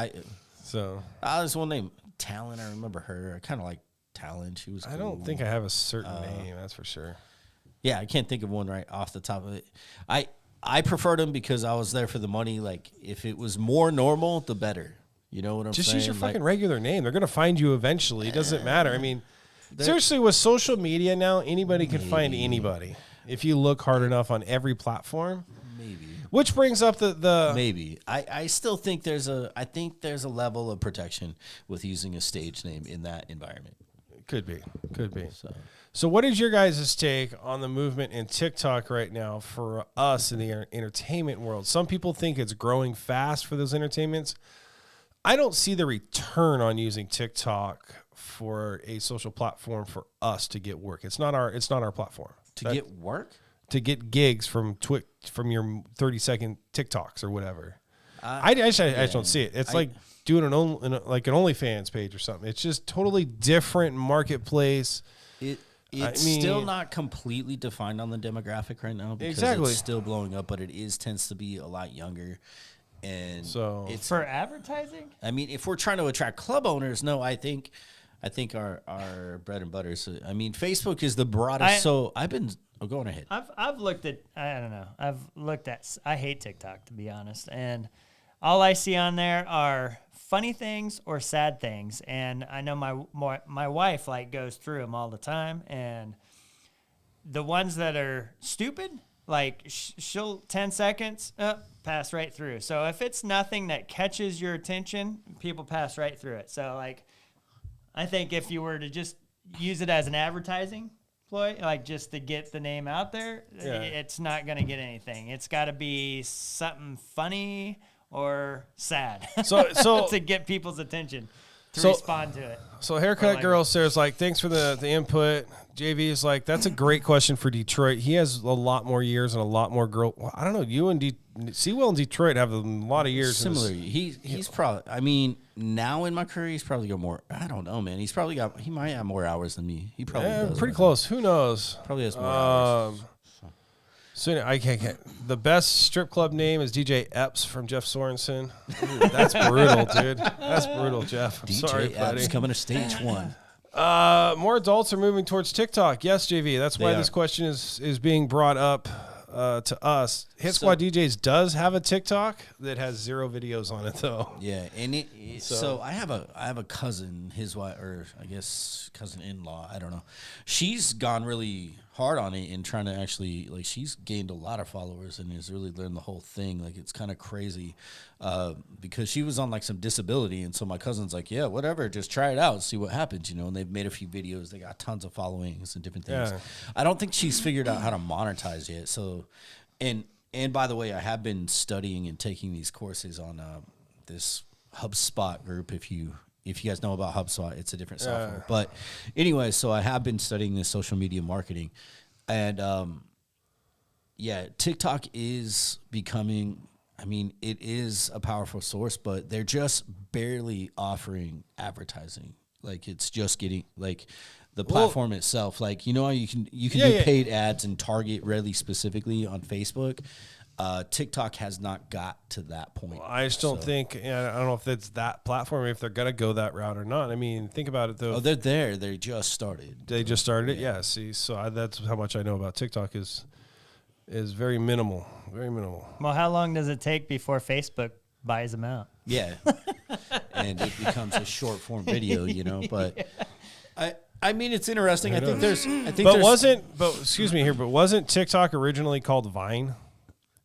So There's one name, Talon. I remember her. I kind of like Talon. She was. I don't cool. think I have a certain name. That's for sure. Yeah, I can't think of one right off the top of it. I preferred them because I was there for the money. Like, if it was more normal, the better. You know what I'm Just saying? use your Like, fucking regular name. They're gonna find you eventually. It doesn't matter. I mean, seriously, with social media now, anybody can find anybody if you look hard enough on every platform. maybe. Which brings up the Maybe. I still think there's a level of protection with using a stage name in that environment. could be. So what is your guys' take on the movement in TikTok right now for us in the entertainment world? Some people think it's growing fast for those entertainments. I don't see the return on using TikTok for a social platform for us to get work. It's not our platform. Get work? To get gigs from from your 30-second TikToks or whatever. I just don't see it. It's like doing an OnlyFans page or something. It's just totally different marketplace. It's still not completely defined on the demographic right now because Exactly. it's still blowing up, but it tends to be a lot younger. And So- it's For advertising? I mean, if we're trying to attract club owners, no, I think our bread and butter. So, I mean, Facebook is the broadest. Going ahead. I've looked at, I don't know. I hate TikTok, to be honest. And all I see on there are funny things or sad things. And I know my wife like goes through them all the time. And the ones that are stupid, like she'll 10 seconds, pass right through. So if it's nothing that catches your attention, people pass right through it. So like, I think if you were to just use it as an advertising ploy, like just to get the name out there, it's not going to get anything. It's got to be something funny or sad So to get people's attention to respond to it. So Haircut like- Girl says, like, thanks for the input. JV is like, that's a great question for Detroit. He has a lot more years and a lot more girl. Well, I don't know. You and Sewell and Detroit have a lot of years. Similar. He's probably. I mean, now in my career, he's probably got more. I don't know, man. He might have more hours than me. He probably does. pretty close. Who knows? Probably has more hours. So I can't. The best strip club name is DJ Epps from Jeff Sorensen. Ooh, that's brutal, dude. That's brutal, Jeff. I'm sorry, DJ buddy. App's coming to stage one. More adults are moving towards TikTok. Yes, JV. That's why They this are. question is being brought up to us. Hit Squad DJs does have a TikTok that has 0 videos on it, though. Yeah, and so I have a cousin, his wife, or I guess cousin-in-law. I don't know. She's gone really hard on it and trying to actually, like, she's gained a lot of followers and has really learned the whole thing. Like, it's kind of crazy because she was on like some disability, and so my cousin's like, yeah, whatever, just try it out, see what happens, you know. And they've made a few videos. They got tons of followings and different things. Yeah. I don't think she's figured out how to monetize yet. So, and by the way, I have been studying and taking these courses on this HubSpot group. If you guys know about HubSpot, it's a different software. But anyway, so I have been studying this social media marketing, and TikTok is becoming. I mean, it is a powerful source, but they're just barely offering advertising. Like, it's just getting like the platform itself. Like, you know how you can do paid ads and target really specifically on Facebook. TikTok has not got to that point. I just don't think. I don't know if it's that platform, if they're gonna go that route or not. I mean, think about it though. Oh, they're there. They just started. They just started it. Yeah. See, so that's how much I know about TikTok is very minimal. Very minimal. Well, how long does it take before Facebook buys them out? Yeah, and it becomes a short form video, you know. But I mean, it's interesting. But wasn't TikTok originally called Vine?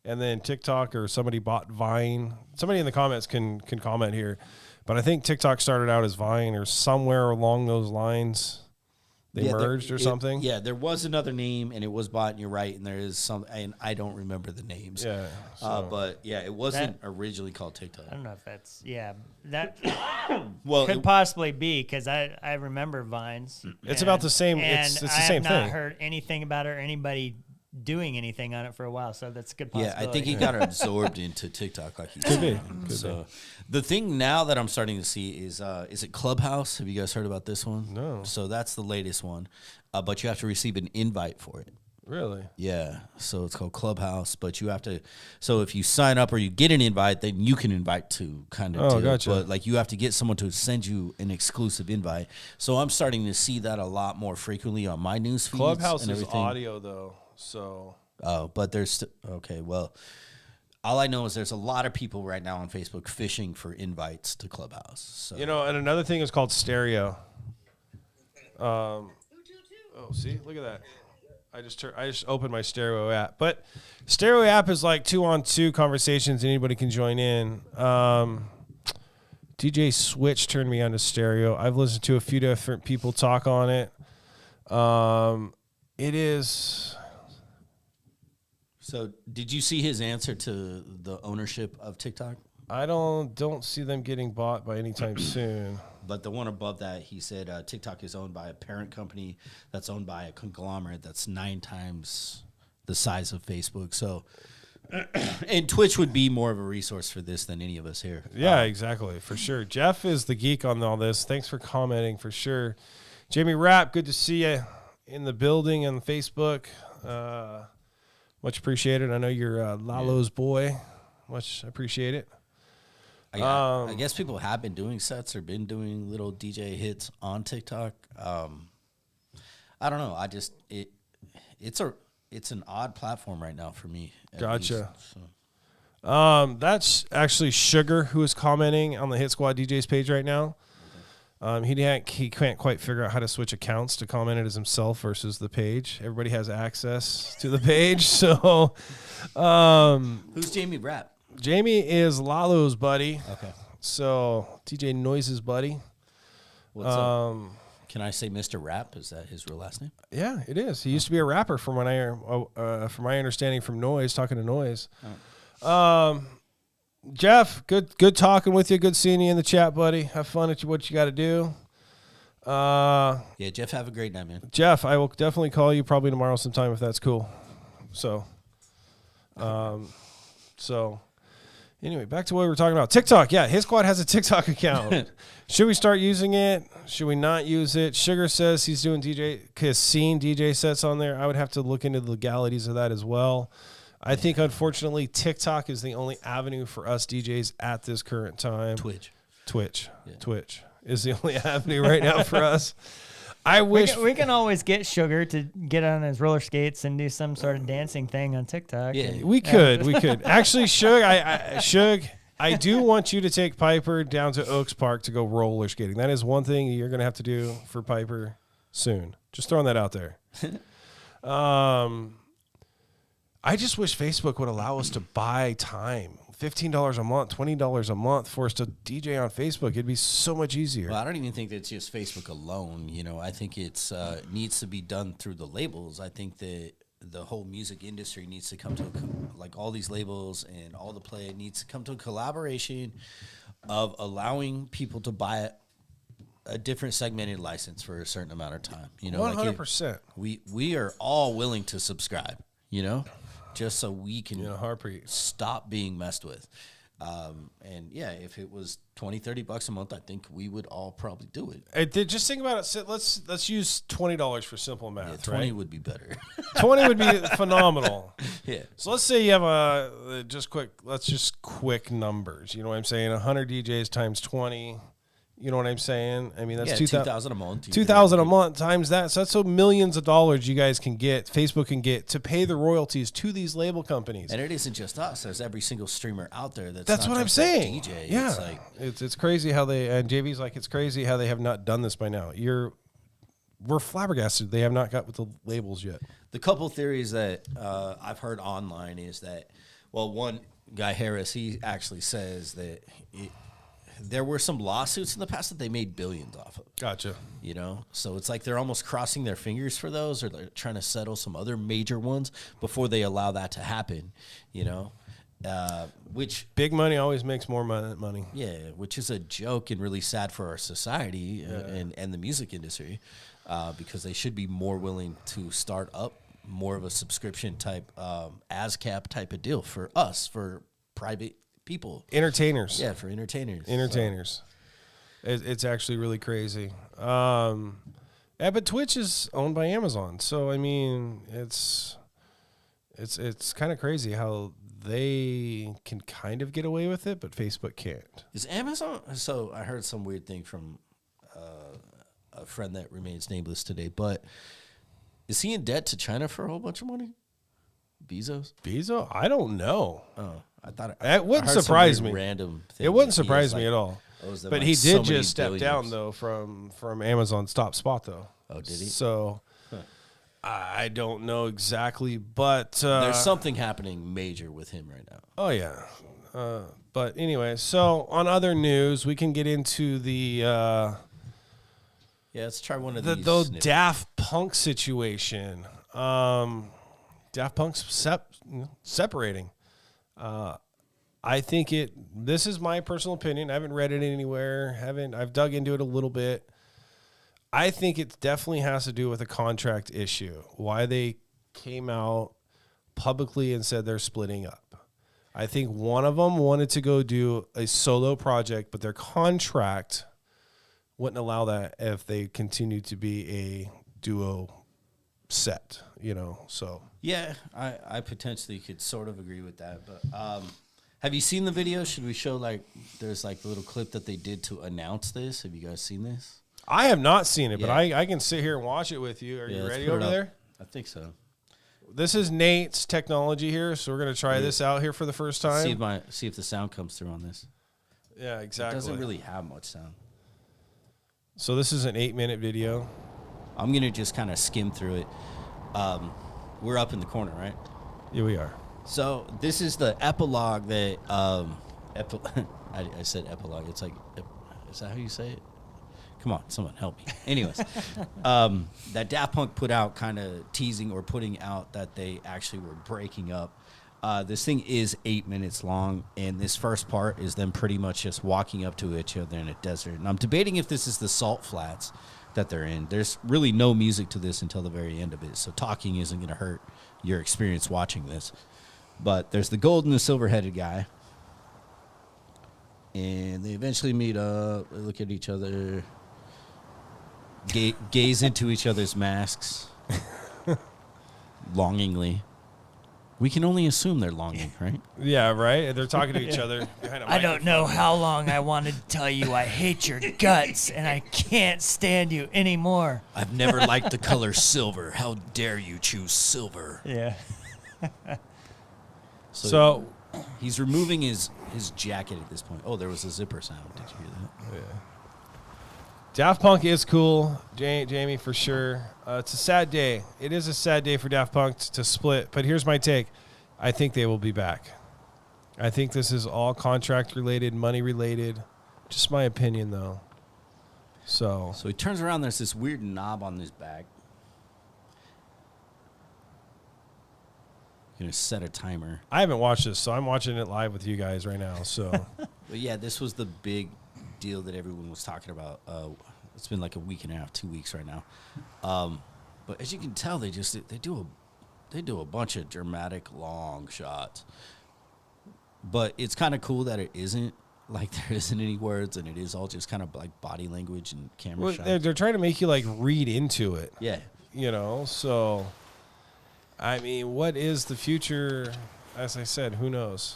And then TikTok or somebody bought Vine. Somebody in the comments can comment here. But I think TikTok started out as Vine or somewhere along those lines. They merged or something. Yeah, there was another name, and it was bought, and you're right, and there is some, and I don't remember the names. Yeah. But, yeah, it wasn't originally called TikTok. I don't know if that's that Well, could possibly be because I remember Vines. It's about the same. It's the same I have not thing. heard anything about it or anybody doing anything on it for a while, so that's a good Yeah, possibility. I think he got absorbed into TikTok, like he Could said. be. So the thing now that I'm starting to see is it Clubhouse? Have you guys heard about this one? No. So that's the latest one, but you have to receive an invite for it. Really? Yeah, so it's called Clubhouse, but you have to. So if you sign up or you get an invite, then you can invite to kind of. Oh, deal. gotcha. But like you have to get someone to send you an exclusive invite. So I'm starting to see that a lot more frequently on my news feeds. Clubhouse and is everything. audio though, so. Oh, but there's okay. Well, all I know is there's a lot of people right now on Facebook fishing for invites to Clubhouse. So You know, and another thing is called stereo. Oh, see, look at that. I just opened my stereo app, but stereo app is like 2-on-2 conversations. Anybody can join in. DJ Switch turned me on to stereo. I've listened to a few different people talk on it. It is. So did you see his answer to the ownership of TikTok? I don't see them getting bought by anytime soon. But the one above that, he said TikTok is owned by a parent company that's owned by a conglomerate that's 9 times the size of Facebook. So, and Twitch would be more of a resource for this than any of us here. Yeah, exactly, for sure. Jeff is the geek on all this. Thanks for commenting, for sure. Jamie Rapp, good to see you in the building on Facebook. Much appreciated. I know you're Lalo's boy. Much appreciate it. I guess people have been doing sets or been doing little DJ hits on TikTok. I don't know. It's an odd platform right now for me. Gotcha. Least, so. That's actually Sugar who is commenting on the Hit Squad DJs page right now. He can't quite figure out how to switch accounts to comment it as himself versus the page. Everybody has access to the page, so Who's Jamie Rapp? Jamie is Lalo's buddy. Okay. So DJ Noise's buddy. What's up? Can I say Mr. Rapp? Is that his real last name? Yeah, it is. He used to be a rapper from from my understanding from Noise, talking to Noise. Jeff, good talking with you. Good seeing you in the chat, buddy. Have fun at what you got to do. Yeah, Jeff, have a great night, man. Jeff, I will definitely call you probably tomorrow sometime if that's cool. So, anyway, back to what we were talking about. TikTok, yeah, His Squad has a TikTok account. Should we start using it? Should we not use it? Sugar says he's doing seen DJ sets on there. I would have to look into the legalities of that as well. I think, unfortunately, TikTok is the only avenue for us DJs at this current time. Twitch is the only avenue right now for us. I wish we can always get Sugar to get on his roller skates and do some sort of dancing thing on TikTok. Yeah. we could. Actually, Shug, I do want you to take Piper down to Oaks Park to go roller skating. That is one thing you're going to have to do for Piper soon. Just throwing that out there. I just wish Facebook would allow us to buy time. $15 a month, $20 a month for us to DJ on Facebook. It'd be so much easier. Well, I don't even think that it's just Facebook alone. You know, I think it's needs to be done through the labels. I think that the whole music industry needs to come to like all these labels and all the play needs to come to a collaboration of allowing people to buy a different segmented license for a certain amount of time. You know, 100%. We are all willing to subscribe. You know, just so we can stop being messed with. And yeah, if it was $20-$30 a month, I think we would all probably do it. Just think about it. Let's use $20 for simple math. Yeah, 20 would be better. 20 would be phenomenal. Yeah. So let's say you have quick numbers. You know what I'm saying? 100 DJs times 20. You know what I'm saying? I mean, that's $2,000 a month. $2,000 a month times that. So that's millions of dollars you guys can get, Facebook can get to pay the royalties to these label companies. And it isn't just us. There's every single streamer out there that's not what I'm just a saying. DJ. Yeah. It's like, it's crazy how and JV's like, it's crazy how they have not done this by now. We're flabbergasted. They have not got with the labels yet. the couple theories that I've heard online is that, well, one guy, Harris, he actually says that there were some lawsuits in the past that they made billions off of. Gotcha. You know, so it's like they're almost crossing their fingers for those, or they're trying to settle some other major ones before they allow that to happen. You know, which Big money always makes more money. yeah, which is a joke and really sad for our society and the music industry, because they should be more willing to start up more of a subscription type, ASCAP type of deal for us, for private people. Entertainers. Yeah, for entertainers. Entertainers. It's actually really crazy. Yeah, but Twitch is owned by Amazon, so I mean, it's kind of crazy how they can kind of get away with it, but Facebook can't. Is Amazon? So I heard some weird thing from a friend that remains nameless today, but is he in debt to China for a whole bunch of money? Bezos? Bezos? I don't know. Oh, I thought That wouldn't I heard some surprise weird me. Random. Thing It wouldn't that he surprise has, me like, at all. owes them, But like, he so did many just step down billions. though from Amazon's top spot though. Oh, did he? So I don't know exactly, but There's something happening major with him right now. oh yeah. But anyway, so on other news, we can get into the Yeah, let's try one of the these. snippets. Daft Punk situation. Daft Punk's separating. I think this is my personal opinion. I haven't read it anywhere. I've dug into it a little bit. I think it definitely has to do with a contract issue. Why they came out publicly and said they're splitting up. I think one of them wanted to go do a solo project, but their contract wouldn't allow that if they continued to be a duo set, so. Yeah, I potentially could sort of agree with that. But have you seen the video? Should we show, there's the little clip that they did to announce this? Have you guys seen this? I have not seen it, but Yeah. I can sit here and watch it with you. Are Yeah, you let's ready put it over up. there? I think so. This is Nate's technology here, so we're going to try this out here for the first time. See if the sound comes through on this. Yeah, It exactly. doesn't really have much sound. So this is an 8-minute video. I'm going to just kind of skim through it. We're up in the corner, right? Here we are. So this is the epilogue that I said epilogue. It's like, is that how you say it? Come on, someone help me. Anyways, that Daft Punk put out, kind of teasing or putting out that they actually were breaking up. This thing is 8 minutes long, and this first part is them pretty much just walking up to each other in a desert. And I'm debating if this is the Salt Flats that they're in. There's really no music to this until the very end of it, so talking isn't going to hurt your experience watching this. But there's the gold and the silver-headed guy, and they eventually meet up. They look at each other, gaze into each other's masks longingly. We can only assume they're longing, right? Yeah, right? They're talking to each other behind a I don't know how long I wanted to tell you I hate your guts and I can't stand you anymore. I've never liked the color silver. How dare you choose silver? Yeah. So he's removing his jacket at this point. Oh, there was a zipper sound. Did you hear that? yeah. Daft Punk is cool, Jamie, for sure. It's a sad day. It is a sad day for Daft Punk to split, but here's my take. I think they will be back. I think this is all contract related, money related. Just my opinion, though. So So he turns around. There's this weird knob on his back. Gonna set a timer. I haven't watched this, so I'm watching it live with you guys right now. So But yeah, this was the big deal that everyone was talking about. It's been like a week and a half, 2 weeks right now. But as you can tell, they do a bunch of dramatic long shots. But it's kind of cool that it isn't like there isn't any words, and it is all just kind of like body language and camera well, shots. they're trying to make you read into it. Yeah. So I mean, what is the future? As I said, who knows?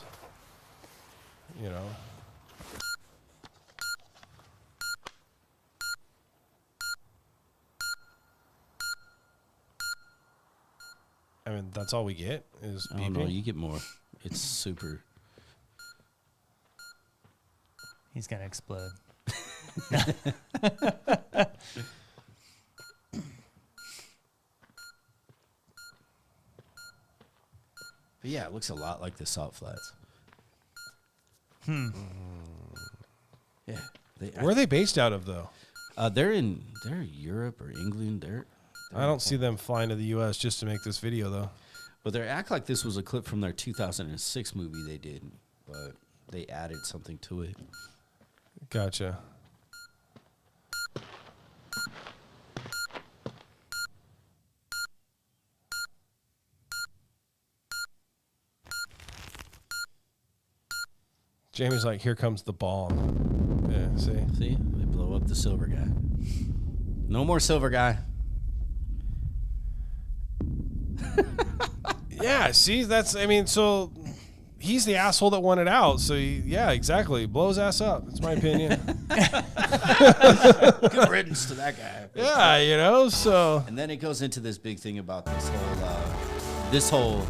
I mean, that's all we get is I don't know. beeping. You get more. It's super. He's going to explode. But yeah, it looks a lot like the Salt Flats. Yeah. Where are they based out of, though? They're Europe or England. I don't see them flying to the U.S. just to make this video, though. But they act like this was a clip from their 2006 movie they did, but they added something to it. Gotcha. Jamie's like, here comes the bomb. Yeah, see? See? They blow up the silver guy. No more silver guy. Yeah, see? So he's the asshole that wanted out. So, yeah, exactly. Blow his ass up. That's my opinion. Good riddance to that guy. Yeah, so. And then it goes into this big thing about this whole,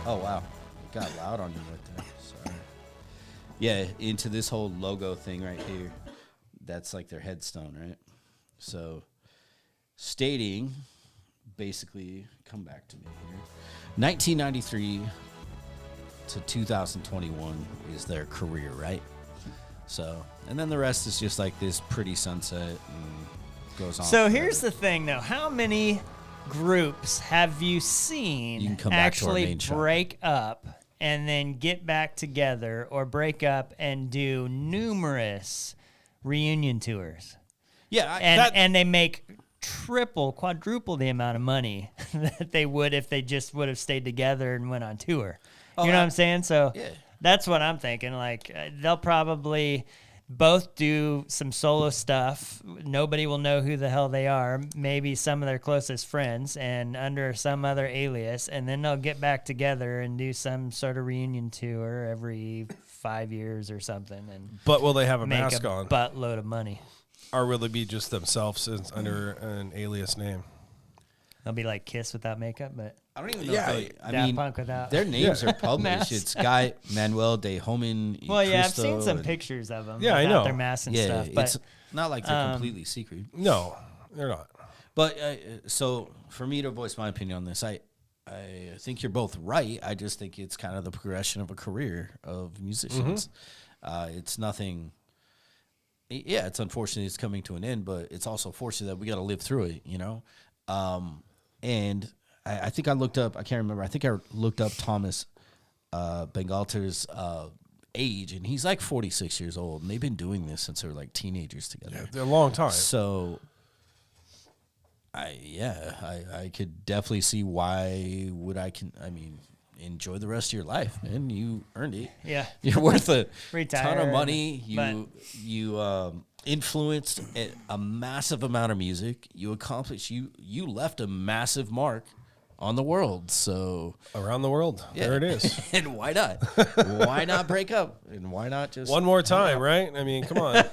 oh, wow. It got loud on you right there. Sorry. Yeah, into this whole logo thing right here. That's like their headstone, right? So, stating, basically, come back to me here. 1993 to 2021 is their career, right? So, and then the rest is just like this pretty sunset and goes on. So here's the thing, though. How many groups have you seen actually break up and then get back together, or break up and do numerous reunion tours? Yeah. And they make triple, quadruple the amount of money that they would if they just would have stayed together and went on tour. You know what I'm saying? So that's what I'm thinking. Like, they'll probably both do some solo stuff. Nobody will know who the hell they are. Maybe some of their closest friends, and under some other alias. And then they'll get back together and do some sort of reunion tour every 5 years or something. And But will they have a make mask a on? buttload of money. Or will it be just themselves under an alias name? They'll be like Kiss without makeup, but I don't even know. Yeah, I Daft mean, Punk without their names are published. masks. It's Guy Manuel de Homen. Well, yeah, I've Cristo seen some and- pictures of them. Yeah, I without know. their masks and Yeah, stuff. But it's not like they're completely secret. No, they're not. But so for me to voice my opinion on this, I think you're both right. I just think it's kind of the progression of a career of musicians. It's nothing. Yeah, it's unfortunate it's coming to an end, but it's also fortunate that we got to live through it, And I think I looked up, I can't remember, I think I looked up Thomas Bangalter's age, and he's like 46 years old, and they've been doing this since they were like teenagers together. Yeah, they're a long time. So, I could definitely see why would enjoy the rest of your life, man. You earned it. Yeah. You're worth a ton Retire, of money. but- You influenced a massive amount of music. You accomplished. You left a massive mark on the world. So Around the world. yeah. There it is. And why not? Why not break up? And why not just One more time, right? I mean, come on.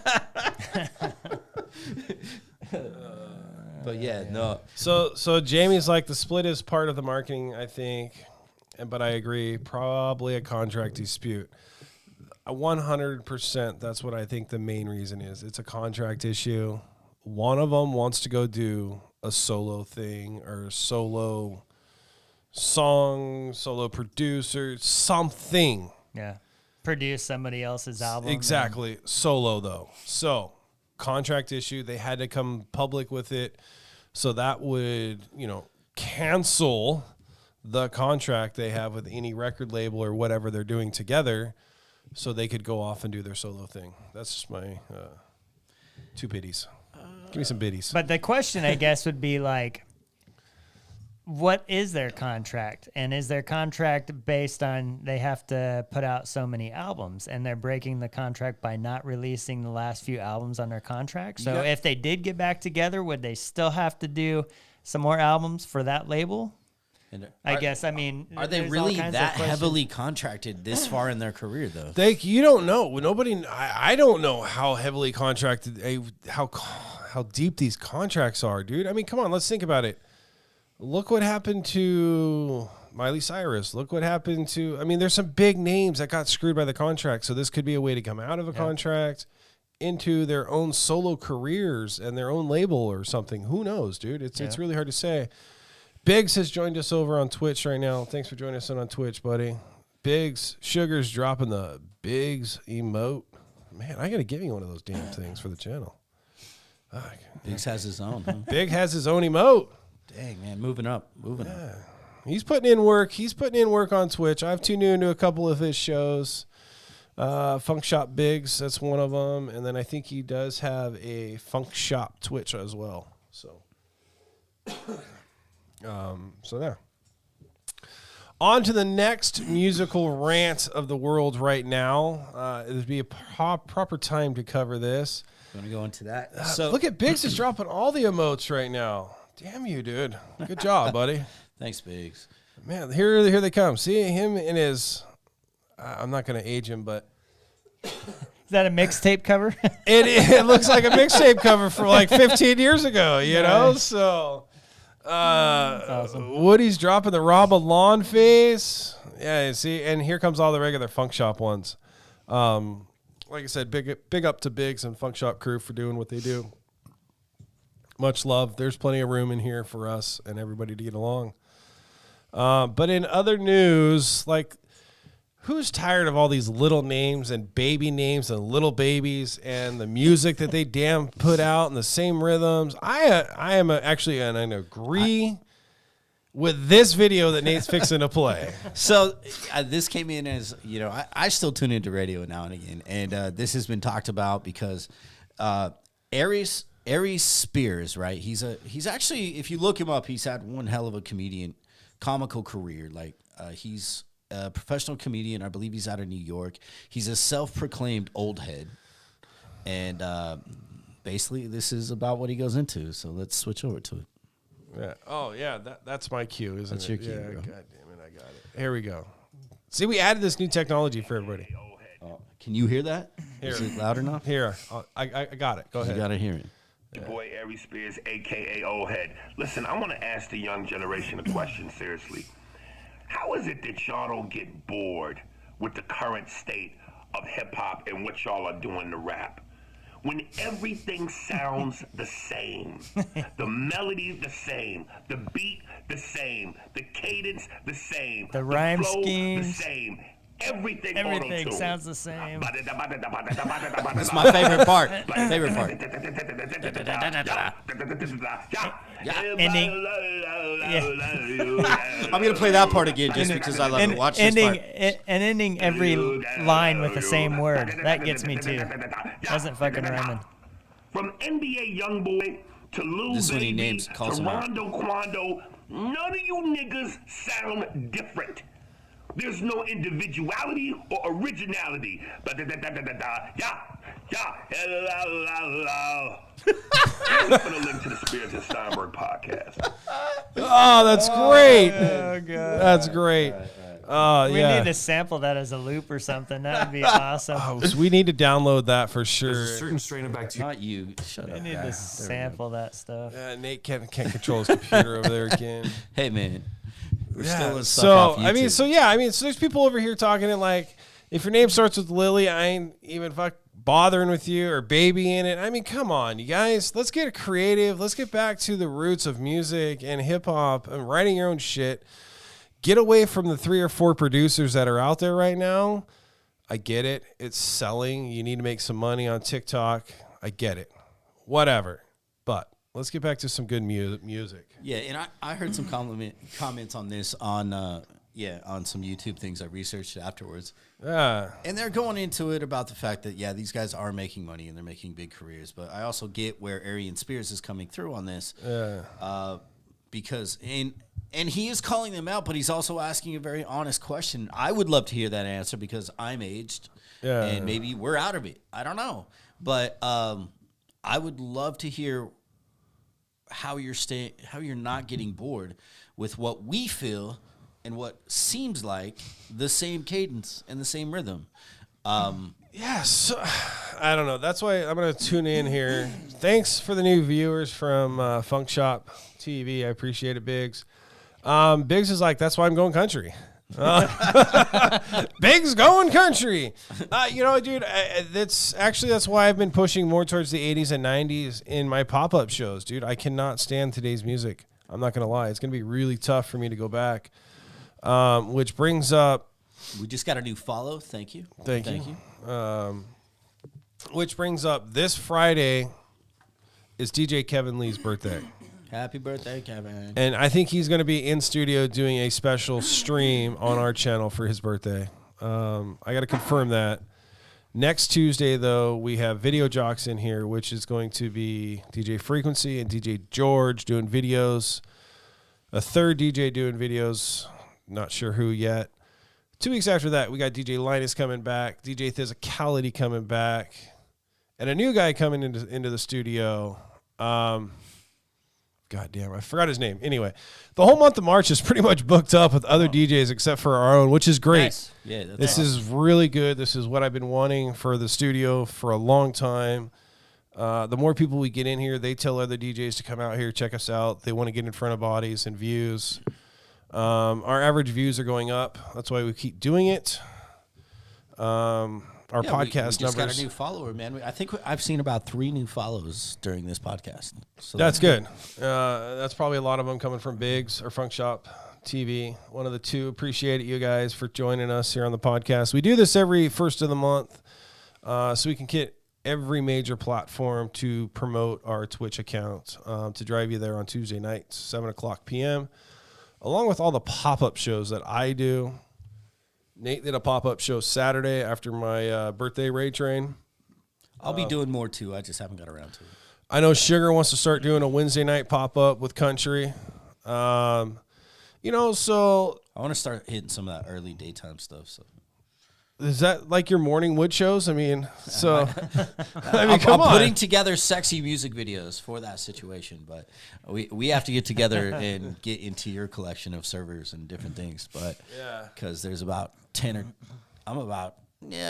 But yeah, no. So Jamie's like, the split is part of the marketing, I think, but I agree, probably a contract dispute. 100%, that's what I think the main reason is. It's a contract issue. One of them wants to go do a solo thing or solo song, solo producer, something. yeah, produce somebody else's album. Exactly. Solo, though. So, contract issue. They had to come public with it. So that would, cancel the contract they have with any record label or whatever they're doing together, so they could go off and do their solo thing. That's just my two biddies. Give me some biddies. But the question, I guess, would be like, what is their contract? And is their contract based on they have to put out so many albums, and they're breaking the contract by not releasing the last few albums on their contract? So if they did get back together, would they still have to do some more albums for that label? And I guess. I mean, are they there's all really kinds of that questions. heavily contracted this far in their career, though? You don't know. Nobody. I don't know how heavily contracted, how deep these contracts are, dude. I mean, come on, let's think about it. Look what happened to Miley Cyrus. Look what happened to. I mean, there's some big names that got screwed by the contract. So this could be a way to come out of a contract into their own solo careers and their own label or something. Who knows, dude? It's really hard to say. Biggs has joined us over on Twitch right now. Thanks for joining us on Twitch, buddy. Biggs, Sugar's dropping the Biggs emote. Man, I got to give you one of those damn things for the channel. Biggs has his own. Huh? Big has his own emote. Dang, man, moving up. He's putting in work. He's putting in work on Twitch. I've tuned into a couple of his shows. Funk Shop Biggs, that's one of them. And then I think he does have a Funk Shop Twitch as well. So, there. On to the next musical rant of the world right now. It would be a proper time to cover this. You want to go into that? So look at Biggs is dropping all the emotes right now. Damn you, dude. Good job, buddy. Thanks, Biggs. Man, here they come. See him in his... I'm not going to age him, but... Is that a mixtape cover? it looks like a mixtape cover from like 15 years ago, you know? So... awesome. Woody's dropping the Rob Lawn face. Yeah, you see, and here comes all the regular Funk Shop ones. Like I said, big up to Biggs and Funk Shop crew for doing what they do. Much love. There's plenty of room in here for us and everybody to get along. But in other news, like, who's tired of all these little names and baby names and little babies and the music that they damn put out and the same rhythms? I am actually, and I agree with this video that Nate's fixing to play. So this came in as, you know, I still tune into radio now and again, and this has been talked about because Aries Spears, right? He's actually, if you look him up, he's had one hell of a comical career. Like he's a professional comedian. I believe he's out of New York. He's a self-proclaimed old head, and basically this is about what he goes into. So let's switch over to it. Yeah. Oh, yeah. That's my cue, isn't That's it? your cue, Yeah. bro. God damn it, I got it. Here we go. See, we added this new technology for everybody. Can you hear that? Here. Is it loud enough? Here, I got it. Go You ahead. gotta hear it. Your boy Aries Spears, aka Old Head. Listen, I want to ask the young generation a question seriously. How is it that y'all don't get bored with the current state of hip hop and what y'all are doing to rap? When everything sounds the same, the melody the same, the beat the same, the cadence the same, The rhyme flow schemes. the same, everything Everything auto-tune. sounds the same. That's my favorite part. Favorite part. Ending. I'm gonna play that part again just because I love it. Watch this part. Ending every line with the same word. That gets me too. Wasn't fucking rhyming. From NBA Youngboy to Lil This is when he Baby names- calls to him out. Rondo Quando, none of you niggas sound different. There's no individuality or originality. Put a link to the Spears and Steinberg podcast. Oh, that's great. Oh god. That's great. We Yeah. need to sample that as a loop or something. That would be awesome. Oh, so we need to download that for There's sure. a certain strain of bacteria. Not you. Shut We up. need to sample that stuff. Nate can't control his computer over there again. Hey man, we're Yeah, stealing stuff so off YouTube. I mean, so there's people over here talking and like, if your name starts with Lily, I ain't even bothering with you, or baby in it. I mean, come on, you guys, let's get creative. Let's get back to the roots of music and hip hop and writing your own shit. Get away from the 3 or 4 producers that are out there right now. I get it. It's selling. You need to make some money on TikTok. I get it. Whatever. But let's get back to some good music. Yeah, and I heard some comments on this on some YouTube things I researched afterwards. Yeah. And they're going into it about the fact that, these guys are making money and they're making big careers. But I also get where Arian Spears is coming through on this. Yeah. Because, and he is calling them out, but he's also asking a very honest question. I would love to hear that answer because I'm aged. Yeah. And maybe we're out of it. I don't know. But I would love to hear how you're not getting bored with what we feel and what seems like the same cadence and the same rhythm. Yes. I don't know. That's why I'm going to tune in here. Thanks for the new viewers from Funk Shop TV. I appreciate it, Biggs. Biggs is like, that's why I'm going country. Biggs going country. Dude, that's why I've been pushing more towards the 80s and 90s in my pop-up shows, dude. I cannot stand today's music. I'm not going to lie. It's going to be really tough for me to go back. Which brings up... We just got a new follow. Thank you. Thank you. Which brings up this Friday is DJ Kevin Lee's birthday. Happy birthday, Kevin. And I think he's going to be in studio doing a special stream on our channel for his birthday. I got to confirm that. Next Tuesday, though, we have Video Jocks in here, which is going to be DJ Frequency and DJ George doing videos. A third DJ doing videos. Not sure who yet. 2 weeks after that, we got DJ Linus coming back, DJ Physicality coming back, and a new guy coming into the studio. God damn, I forgot his name. Anyway, the whole month of March is pretty much booked up with other DJs except for our own, which is great. Nice. Yeah, This is really good. This is what I've been wanting for the studio for a long time. The more people we get in here, they tell other DJs to come out here, check us out. They want to get in front of bodies and views. Our average views are going up. That's why we keep doing it. Our podcast we just numbers. got a new follower, man. I think I've seen about 3 new follows during this podcast. So That's good. That's probably a lot of them coming from Biggs or Funk Shop TV. One of the two. Appreciate it, you guys, for joining us here on the podcast. We do this every first of the month so we can get every major platform to promote our Twitch account to drive you there on Tuesday nights, 7 o'clock p.m., along with all the pop-up shows that I do. Nate did a pop-up show Saturday after my birthday raid train. I'll be doing more, too. I just haven't got around to it. I know Sugar wants to start doing a Wednesday night pop-up with Country. So... I want to start hitting some of that early daytime stuff. So is that like your morning wood shows? I mean, so... I'm come on. putting together sexy music videos for that situation, but we have to get together and get into your collection of servers and different things. But because there's about 10 or I'm about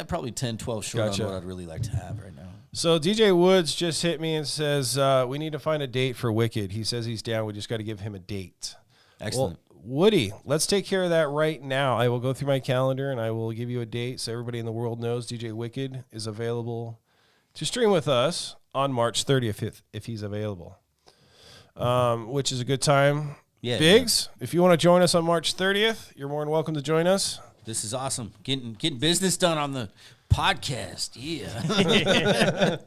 probably 10, 12 short Gotcha. on what I'd really like to have right now. So DJ Woods just hit me and says, we need to find a date for Wicked. He says he's down. We just got to give him a date. Excellent. Well, Woody, let's take care of that right now. I will go through my calendar and I will give you a date so everybody in the world knows DJ Wicked is available to stream with us on March 30th if he's available, which is a good time. Yeah, Biggs, if you want to join us on March 30th, you're more than welcome to join us. This is awesome. Getting business done on the podcast. Yeah.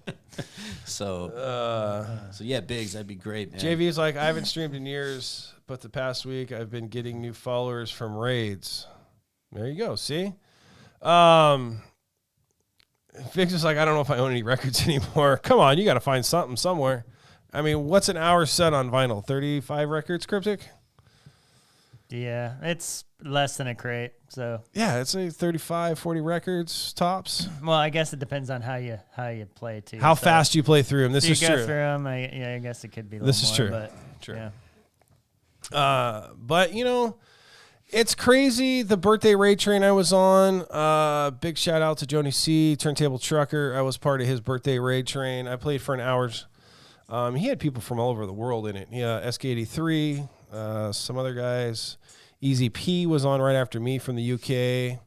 So yeah, Biggs, that'd be great, man. JV's like, I haven't streamed in years, but the past week I've been getting new followers from raids. There you go. See? Biggs is like, I don't know if I own any records anymore. Come on, you got to find something somewhere. I mean, what's an hour set on vinyl? 35 records, Cryptic? Yeah, it's less than a crate. So Yeah, it's a 35, 40 records tops. well, I guess it depends on how you play too. How So fast you play through them. This if you is go true. through them, I guess it could be. This is more, true. But, True. Yeah. But, it's crazy. The birthday raid train I was on, big shout out to Joni C, Turntable Trucker. I was part of his birthday raid train. I played for an hour. He had people from all over the world in it. Yeah, SK83, some other guys. Easy P was on right after me from the UK.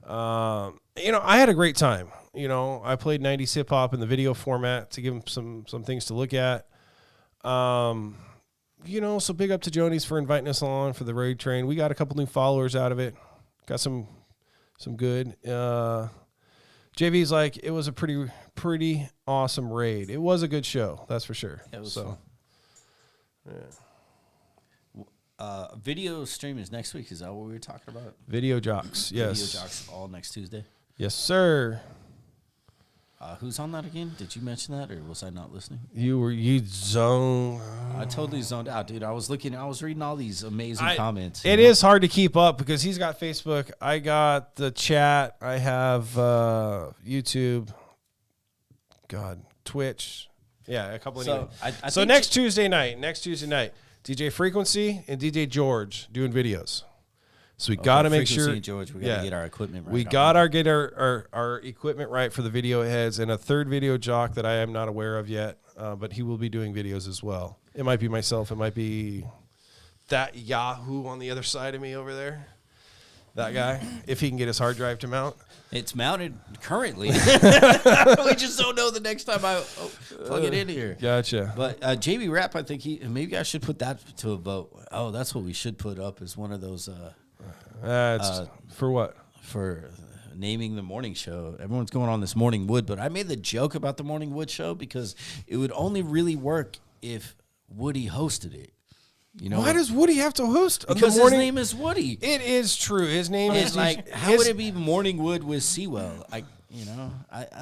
I had a great time. I played 90s hip hop in the video format to give him some things to look at. So big up to Joni's for inviting us along for the raid train. We got a couple new followers out of it. Got some good. JV's like, it was a pretty awesome raid. It was a good show, that's for sure. It was so. fun. Yeah. Video stream is next week. Is that what we were talking about? Video Jocks, yes. Video Jocks all next Tuesday. Yes, sir. Who's on that again? Did you mention that, or was I not listening? You zoned. I totally zoned out, dude. I was reading all these amazing comments. It is hard to keep up because he's got Facebook. I got the chat. I have YouTube. God, Twitch. Yeah, a couple of So, names. I So think next Tuesday night, DJ Frequency and DJ George doing videos. So we got to make Frequency sure. and George, we got to get our equipment right. We got our equipment right for the video heads and a third video jock that I am not aware of yet, but he will be doing videos as well. It might be myself. It might be that Yahoo on the other side of me over there. That guy, if he can get his hard drive to mount. It's mounted currently. We just don't know the next time I plug it in here. Gotcha. But JB Rap, I think maybe I should put that to a vote. Oh, that's what we should put up as one of those For what? for naming the morning show. Everyone's going on this Morning Wood, but I made the joke about the Morning Wood show because it would only really work if Woody hosted it. You know, Why does Woody have to host? because the morning? his name is Woody. It is true. His name It's is like, how would it be Morning Wood with Sewell? I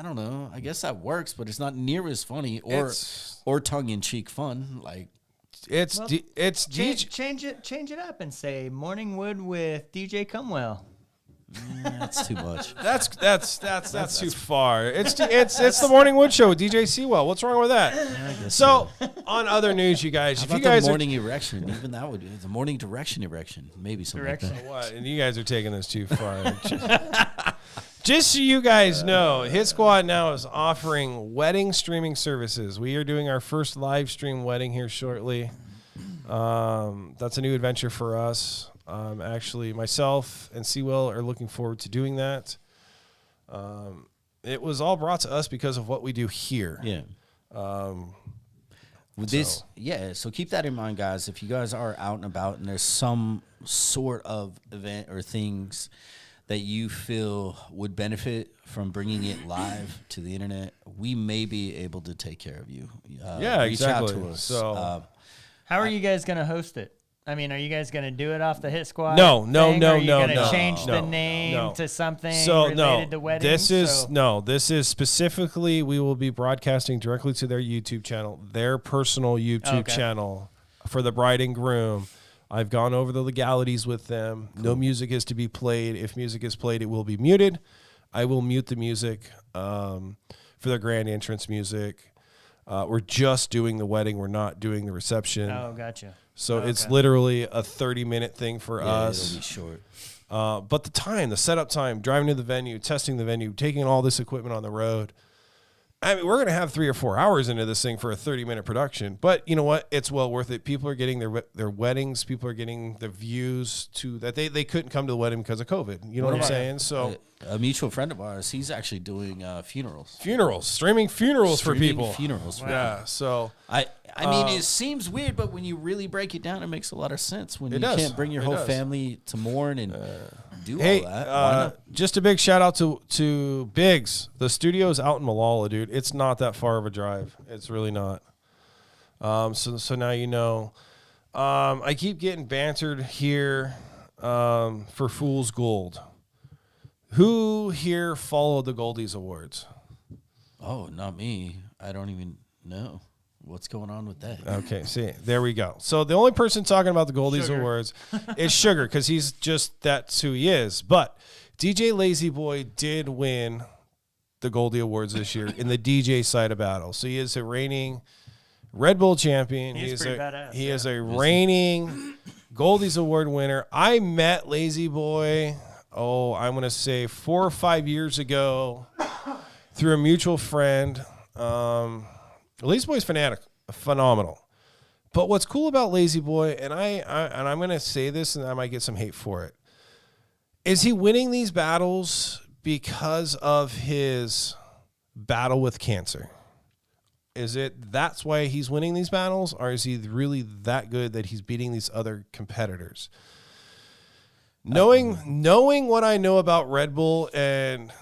don't know. I guess that works, but it's not near as funny or tongue in cheek fun. Like, It's DJ. Change it up and say Morning Wood with DJ Cumwell. that's too much. That's too far. It's the Morning Wood Show with DJ Sewell. What's wrong with that? So, on other news, you guys, How if about you guys the morning erection? Even that would be the morning erection, maybe something Direction. like that. what, and you guys are taking this too far. Just so you guys know, Hit Squad now is offering wedding streaming services. We are doing our first live stream wedding here shortly. That's a new adventure for us. Actually, myself and Sewell are looking forward to doing that. It was all brought to us because of what we do here. Yeah. So keep that in mind, guys. If you guys are out and about and there's some sort of event or things that you feel would benefit from bringing it live to the internet, we may be able to take care of you. Reach out to us. So, How are you guys going to host it? I mean, are you guys going to do it off the Hit Squad? No, thing? Are you going to no, change the no, name no. to something So related to weddings? This is specifically, we will be broadcasting directly to their YouTube channel, their personal YouTube channel for the bride and groom. I've gone over the legalities with them. Cool. No music is to be played. If music is played, it will be muted. I will mute the music for the grand entrance music. We're just doing the wedding. We're not doing the reception. Oh, gotcha. So it's literally a 30-minute thing for us. It'll be short. But the setup time, driving to the venue, testing the venue, taking all this equipment on the road. I mean, we're going to have 3 or 4 hours into this thing for a 30-minute production. But you know what? It's well worth it. People are getting their weddings. People are getting the views that they couldn't come to the wedding because of COVID. You know what I'm saying? So a mutual friend of ours, he's actually doing funerals. Streaming funerals for people. Funerals. Yeah. So I mean, it seems weird, but when you really break it down, it makes a lot of sense. When you can't bring your whole family to mourn and do all that. Just a big shout out to Biggs. The studio's out in Malala, dude. It's not that far of a drive. It's really not. So now you know. I keep getting bantered here for Fool's Gold. Who here followed the Goldies Awards? Oh, not me. I don't even know. What's going on with that? Okay, see, there we go. So the only person talking about the Goldies Awards is Sugar, because that's who he is. But DJ Lazy Boy did win the Goldie Awards this year in the DJ side of battle. So he is a reigning Red Bull champion. He is a reigning Goldies Award winner. I met Lazy Boy, I'm going to say 4 or 5 years ago through a mutual friend. Lazy Boy's phenomenal. But what's cool about Lazy Boy, and I'm going to say this, and I might get some hate for it, is he winning these battles because of his battle with cancer? That's why he's winning these battles, or is he really that good that he's beating these other competitors? Knowing what I know about Red Bull and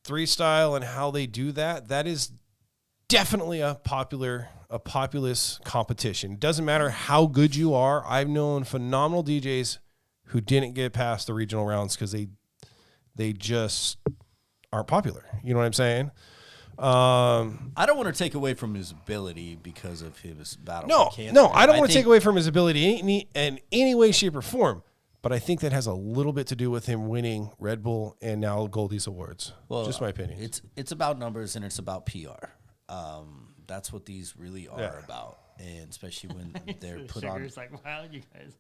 Freestyle and how they do that is definitely a populous competition. It doesn't matter how good you are. I've known phenomenal DJs who didn't get past the regional rounds because they just aren't popular. You know what I'm saying? I don't want to take away from his ability because of his battle with cancer. No, I don't want to take away from his ability in any way, shape, or form. But I think that has a little bit to do with him winning Red Bull and now Goldies Awards. Well, just my opinion. It's about numbers and it's about PR. That's what these really are about, and especially when they're put on. Sugar's like, wow, you guys.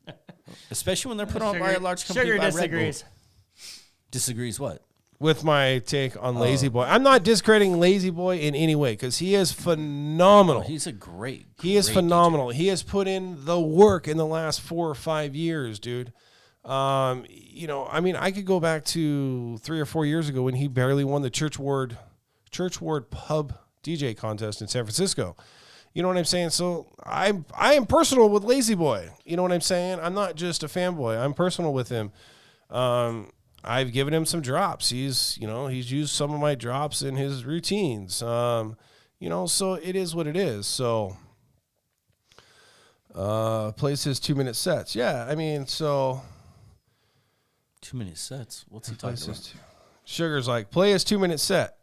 Especially when they're put on by a large company. Sugar by disagrees. Red Bull. Disagrees what? With my take on Lazy Boy. I'm not discrediting Lazy Boy in any way because he is phenomenal. He's a great He is phenomenal. DJ. He has put in the work in the last 4 or 5 years, dude. I could go back to 3 or 4 years ago when he barely won the Church Ward Pub DJ contest in San Francisco. You know what I'm saying? So I am personal with Lazy Boy. You know what I'm saying? I'm not just a fanboy. I'm personal with him. I've given him some drops. He's used some of my drops in his routines. So it is what it is. So plays his 2-minute sets. Yeah, I mean, so 2-minute sets. What's he talking about? Sugar's like, play his 2-minute set.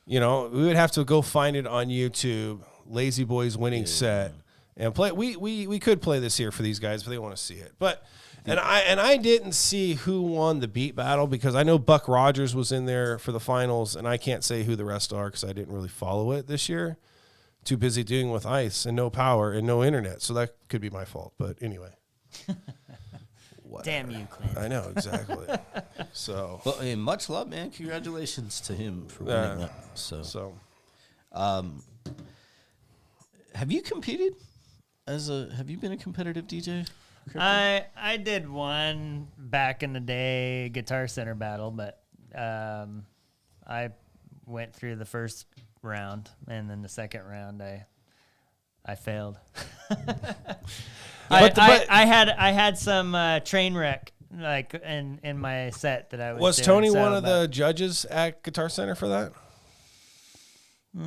We would have to go find it on YouTube. Lazy Boy's winning set and play. We could play this here for these guys if they want to see it. But and I didn't see who won the beat battle because I know Buck Rogers was in there for the finals, and I can't say who the rest are because I didn't really follow it this year. Too busy dealing with ice and no power and no internet, so that could be my fault. But anyway. Damn you, Clint. I know, exactly. So, Well, hey, much love, man. Congratulations to him for winning that. So, have you competed have you been a competitive DJ? I did one back in the day Guitar Center battle, but I went through the first round, and then the second round I failed. I had some train wreck like in my set that I was doing, Tony one of the judges at Guitar Center for that? You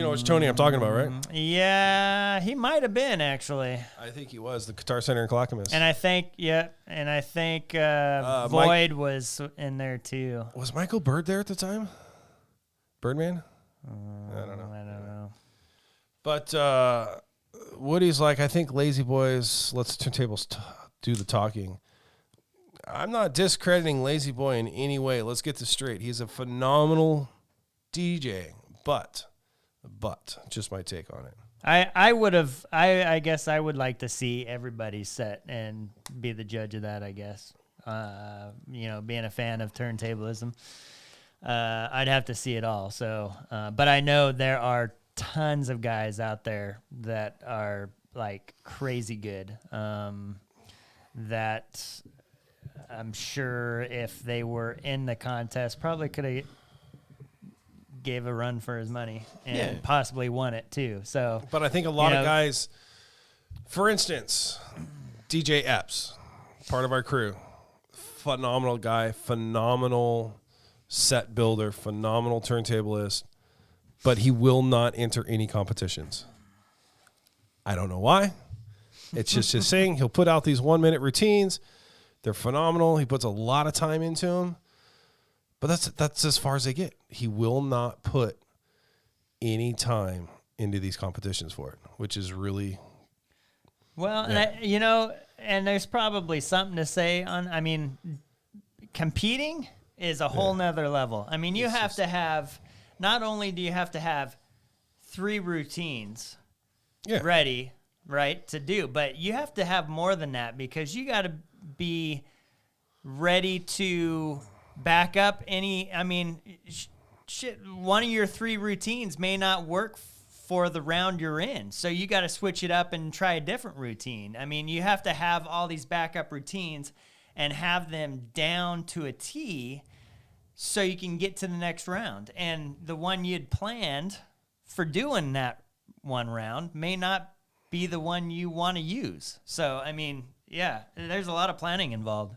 know which Tony I'm talking about, right? Yeah, he might have been actually. I think he was the Guitar Center in Clackamas. And I think Void was in there too. Was Michael Bird there at the time? Birdman? I don't know. But Woody's like, I think Lazy Boys lets the turntables do the talking. I'm not discrediting Lazy Boy in any way. Let's get this straight. He's a phenomenal DJ, but just my take on it. I guess I would like to see everybody's set and be the judge of that, I guess. Being a fan of turntablism, I'd have to see it all. So, but I know there are tons of guys out there that are like crazy good, that I'm sure if they were in the contest probably could have gave a run for his money and possibly won it too. So, but I think a lot of guys, for instance, DJ Epps, part of our crew, phenomenal guy, phenomenal set builder, phenomenal turntablist, but he will not enter any competitions. I don't know why. It's just his thing. He'll put out these 1-minute routines. They're phenomenal. He puts a lot of time into them. But that's as far as they get. He will not put any time into these competitions for it, which is really well. And there's probably something to say on. I mean, competing is a whole nother level. I mean, you have to have. Not only do you have to have 3 routines ready, right, to do, but you have to have more than that because you got to be ready to back up any. I mean, one of your 3 routines may not work for the round you're in, so you got to switch it up and try a different routine. I mean, you have to have all these backup routines and have them down to a T so you can get to the next round. And the one you'd planned for doing that one round may not be the one you want to use. So, I mean, there's a lot of planning involved.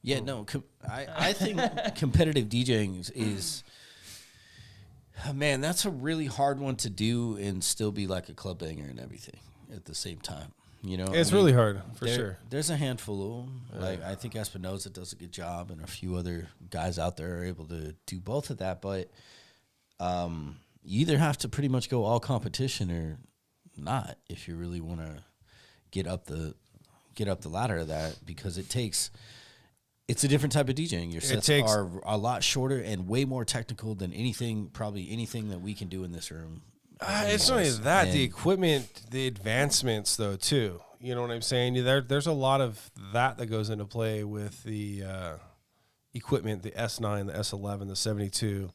Yeah, no, I think competitive DJing is, man, that's a really hard one to do and still be like a club banger and everything at the same time. It's really hard for sure. There's a handful of them. Like I think Espinosa does a good job, and a few other guys out there are able to do both of that. But you either have to pretty much go all competition or not if you really want to get up the ladder of that, because it's a different type of DJing. Your sets are a lot shorter and way more technical than anything that we can do in this room. It's not only that, the equipment, the advancements, though, too. You know what I'm saying? There's a lot of that goes into play with the equipment, the S9, the S11, the 72.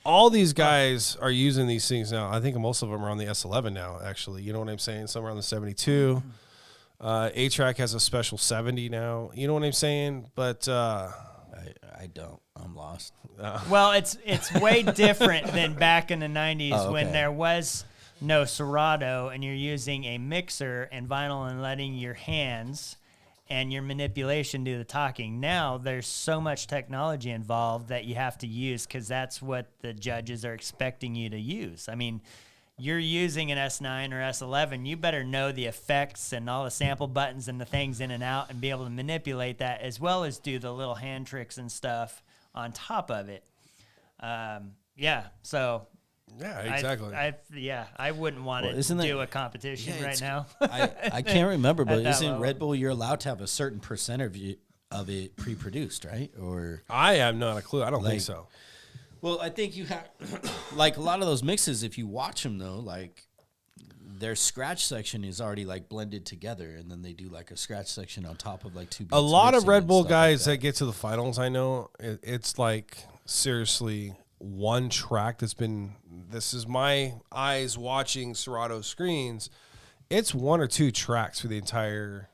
All these guys are using these things now. I think most of them are on the S11 now, actually. You know what I'm saying? Some are on the 72. A-Track has a special 70 now. You know what I'm saying? But I don't. I'm lost. Well, it's way different than back in the 90s when there was no Serato and you're using a mixer and vinyl and letting your hands and your manipulation do the talking. Now there's so much technology involved that you have to use because that's what the judges are expecting you to use. I mean, you're using an S9 or S11, you better know the effects and all the sample buttons and the things in and out and be able to manipulate that as well as do the little hand tricks and stuff on top of it. So Yeah, exactly. I wouldn't want to do a competition right now. I can't remember, but isn't level. Red Bull, you're allowed to have a certain percent of it pre-produced, right? Or I have not a clue. I don't think so. well, I think you have like a lot of those mixes. If you watch them though, like their scratch section is already like blended together, and then they do like a scratch section on top of like two. A lot of mixing Red and Bull stuff guys like that get to the finals, I know, it's like seriously one track that's been. This is my eyes watching Serato screens. It's one or two tracks for the entire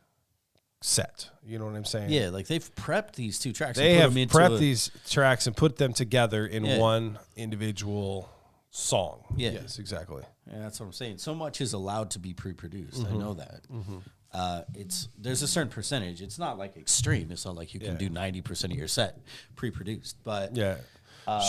set. You know what I'm saying? Yeah, like they've prepped these two tracks. They and put have them into prepped these tracks and put them together in Yeah. one individual song. Yeah. Yes, exactly. Yeah, that's what I'm saying. So much is allowed to be pre-produced. I know that. There's a certain percentage. It's not like extreme. It's not like you can Yeah. do 90% of your set pre-produced. But Yeah.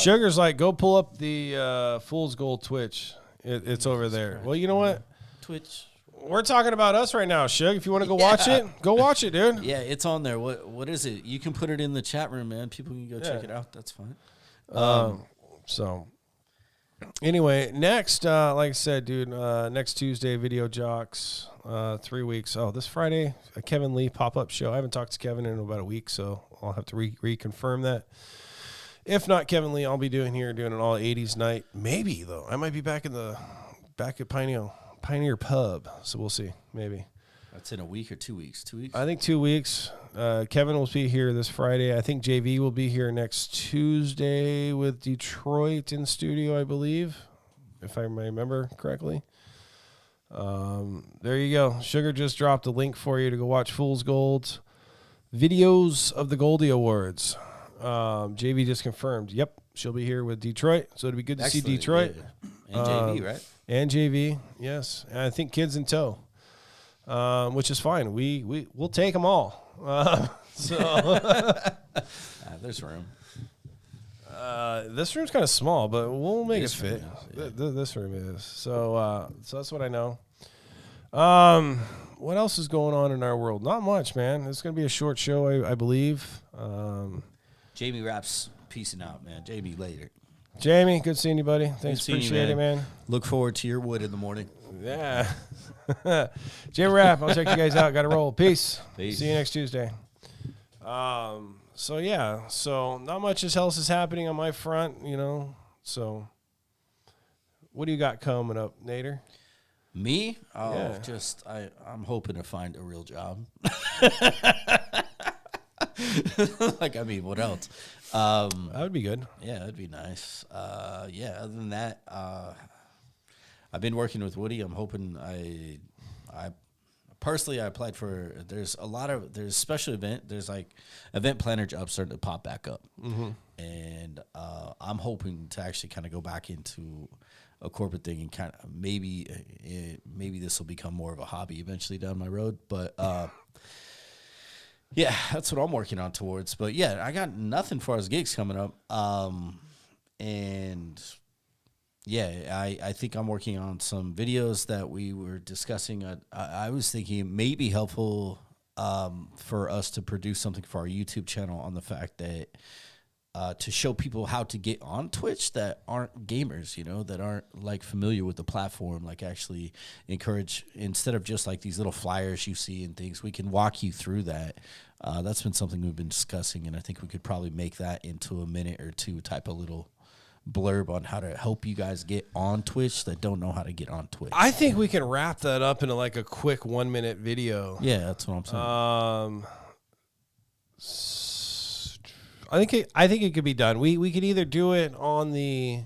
Sugar's like, go pull up the Fool's Gold Twitch. It's over there. Well, you know what? Twitch, We're talking about us right now, Shug. If you want to go watch it, go watch it, dude. yeah, it's on there. What is it? You can put it in the chat room, man. People can go check Yeah. it out. That's fine. So, anyway, next, like I said, dude, next Tuesday, Video Jocks, 3 weeks. Oh, this Friday, a Kevin Lee pop-up show. I haven't talked to Kevin in about a week, so I'll have to reconfirm that. If not Kevin Lee, I'll be doing an all 80s night. Maybe, though. I might be back at Pioneer Pub, so we'll see. Maybe. That's in a week or 2 weeks. 2 weeks. I think 2 weeks. Kevin will be here this Friday. I think JV will be here next Tuesday with Detroit in studio, I believe, if I remember correctly. There you go. Sugar just dropped a link for you to go watch Fool's Gold videos of the Goldie Awards. JV just confirmed. Yep, she'll be here with Detroit, so it'll be good to see Excellent, Detroit. yeah. And JV, right? And JV, yes. And I think kids in tow, which is fine. We'll take them all. There's room. This room's kind of small, but we'll make it This room fit. is, yeah. This room is. So that's what I know. What else is going on in our world? Not much, man. It's going to be a short show, I believe. Jamie Raps peacing out, man. Jamie later. Jamie, good seeing you, buddy. Thanks, seeing you, appreciate it, man. Look forward to your wood in the morning. Yeah. Jamie Rapp, I'll check you guys out. Got to roll. Peace. Peace. See you next Tuesday. So not much else is happening on my front, So, what do you got coming up, Nader? Me? Oh, Yeah. I'm hoping to find a real job. What else? That would be good. Yeah, that'd be nice. Other than that, I've been working with Woody. I'm hoping I personally applied for, there's special event. There's like event planner jobs starting to pop back up. Mm-hmm. And I'm hoping to actually kind of go back into a corporate thing and kind of maybe this will become more of a hobby eventually down my road. But yeah, that's what I'm working on towards. But yeah, I got nothing for us gigs coming up. And yeah, I think I'm working on some videos that we were discussing. I was thinking it may be helpful for us to produce something for our YouTube channel on the fact that to show people how to get on Twitch that aren't gamers, that aren't like familiar with the platform, like actually encourage, instead of just like these little flyers you see and things, we can walk you through that. That's been something we've been discussing, and I think we could probably make that into a minute or two type of little blurb on how to help you guys get on Twitch that don't know how to get on Twitch. I think we can wrap that up into like a quick 1 minute video. Yeah, that's what I'm saying. I think it could be done. We could either do it on the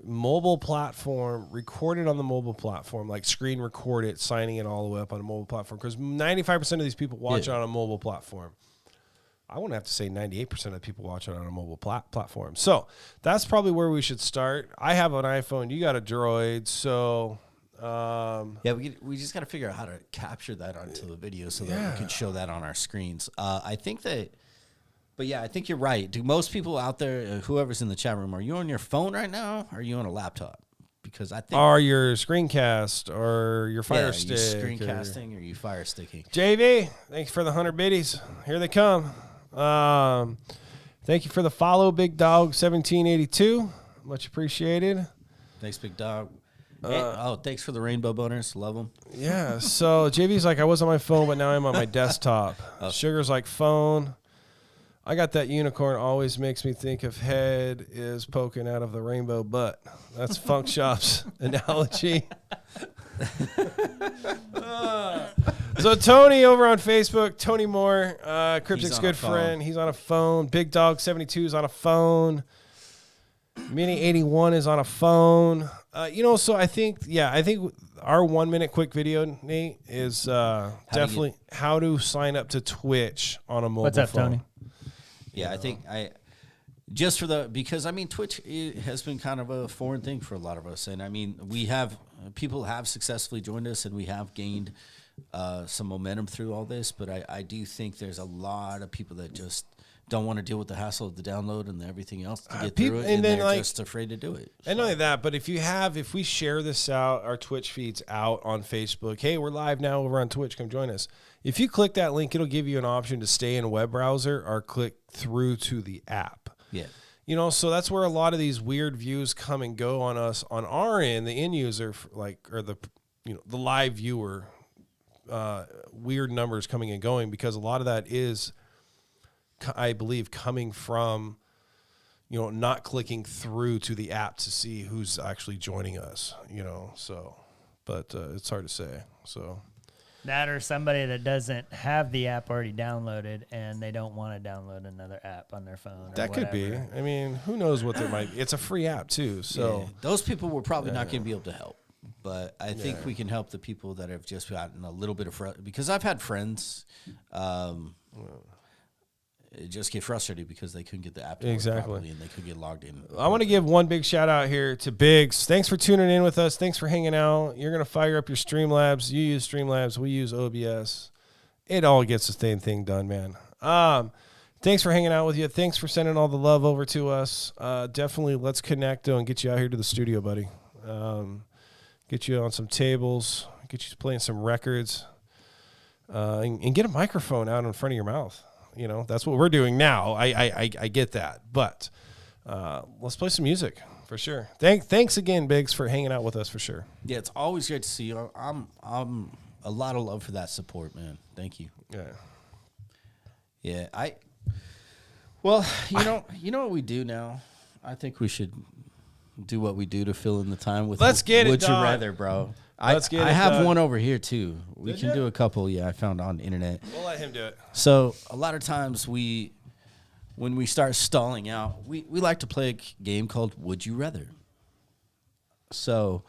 mobile platform, record it on the mobile platform, like screen record it, signing it all the way up on a mobile platform, because 95% of these people watch it on a mobile platform. I wouldn't have to say 98% of people watch it on a mobile platform. So that's probably where we should start. I have an iPhone. You got a Droid. So Yeah, we just got to figure out how to capture that onto the video so that we can show that on our screens. I think that, but yeah, I think you're right. Do most people out there, whoever's in the chat room, are you on your phone right now? Or are you on a laptop? Because I think Or your screencast or your fire stick. you screencasting or you fire sticking. JV, thanks for the 100 biddies. Here they come. Thank you for the follow, Big Dog 1782. Much appreciated. Thanks, Big Dog. Thanks for the rainbow boners. Love them. Yeah. So JV's like, I was on my phone, but now I'm on my desktop. Sugar's like, phone. I got that unicorn. Always makes me think of head is poking out of the rainbow butt. That's Funk Shop's analogy. So Tony over on Facebook, Tony Moore, Cryptic's good friend. He's on a phone. Big Dog 72 is on a phone. Mini 81 is on a phone. So I think our 1 minute quick video, Nate, is definitely how to sign up to Twitch on a mobile phone. What's up, Tony? Yeah, I think because Twitch has been kind of a foreign thing for a lot of us, and I mean people have successfully joined us, and we have gained some momentum through all this, but I do think there's a lot of people that just don't want to deal with the hassle of the download and everything else to get through it, and they're just afraid to do it. And not only that, but if we share this out, our Twitch feeds out on Facebook, hey, we're live now over on Twitch, come join us. If you click that link, it'll give you an option to stay in a web browser or click through to the app. Yeah. So that's where a lot of these weird views come and go on us on our end, the end user, the live viewer, weird numbers coming and going, because a lot of that is, I believe, coming from, not clicking through to the app to see who's actually joining us, but it's hard to say. So that, or somebody that doesn't have the app already downloaded and they don't want to download another app on their phone. That could be. I mean, who knows what there might be. It's a free app too. So those people we're probably not going to be able to help. But I think we can help the people that have just gotten a little bit of because I've had friends just get frustrated because they couldn't get the app to work properly and they couldn't get logged in. I want to give one big shout out here to Biggs. Thanks for tuning in with us. Thanks for hanging out. You're going to fire up your Streamlabs. You use Streamlabs. We use OBS. It all gets the same thing done, man. Thanks for hanging out with you. Thanks for sending all the love over to us. Definitely let's connect and get you out here to the studio, buddy. Get you on some tables. Get you playing some records. And get a microphone out in front of your mouth. That's what we're doing now. I get that, but let's play some music for sure. Thanks again, Biggs, for hanging out with us for sure. Yeah, it's always great to see you. I'm a lot of love for that support, man. Thank you. Yeah. Well, you know what we do now. I think we should do what we do to fill in the time with. Let's get it Would done. You rather, bro? I have one over here too. We can do a couple. Yeah, I found on the internet. We'll let him do it. So a lot of times when we start stalling out, we like to play a game called Would You Rather. So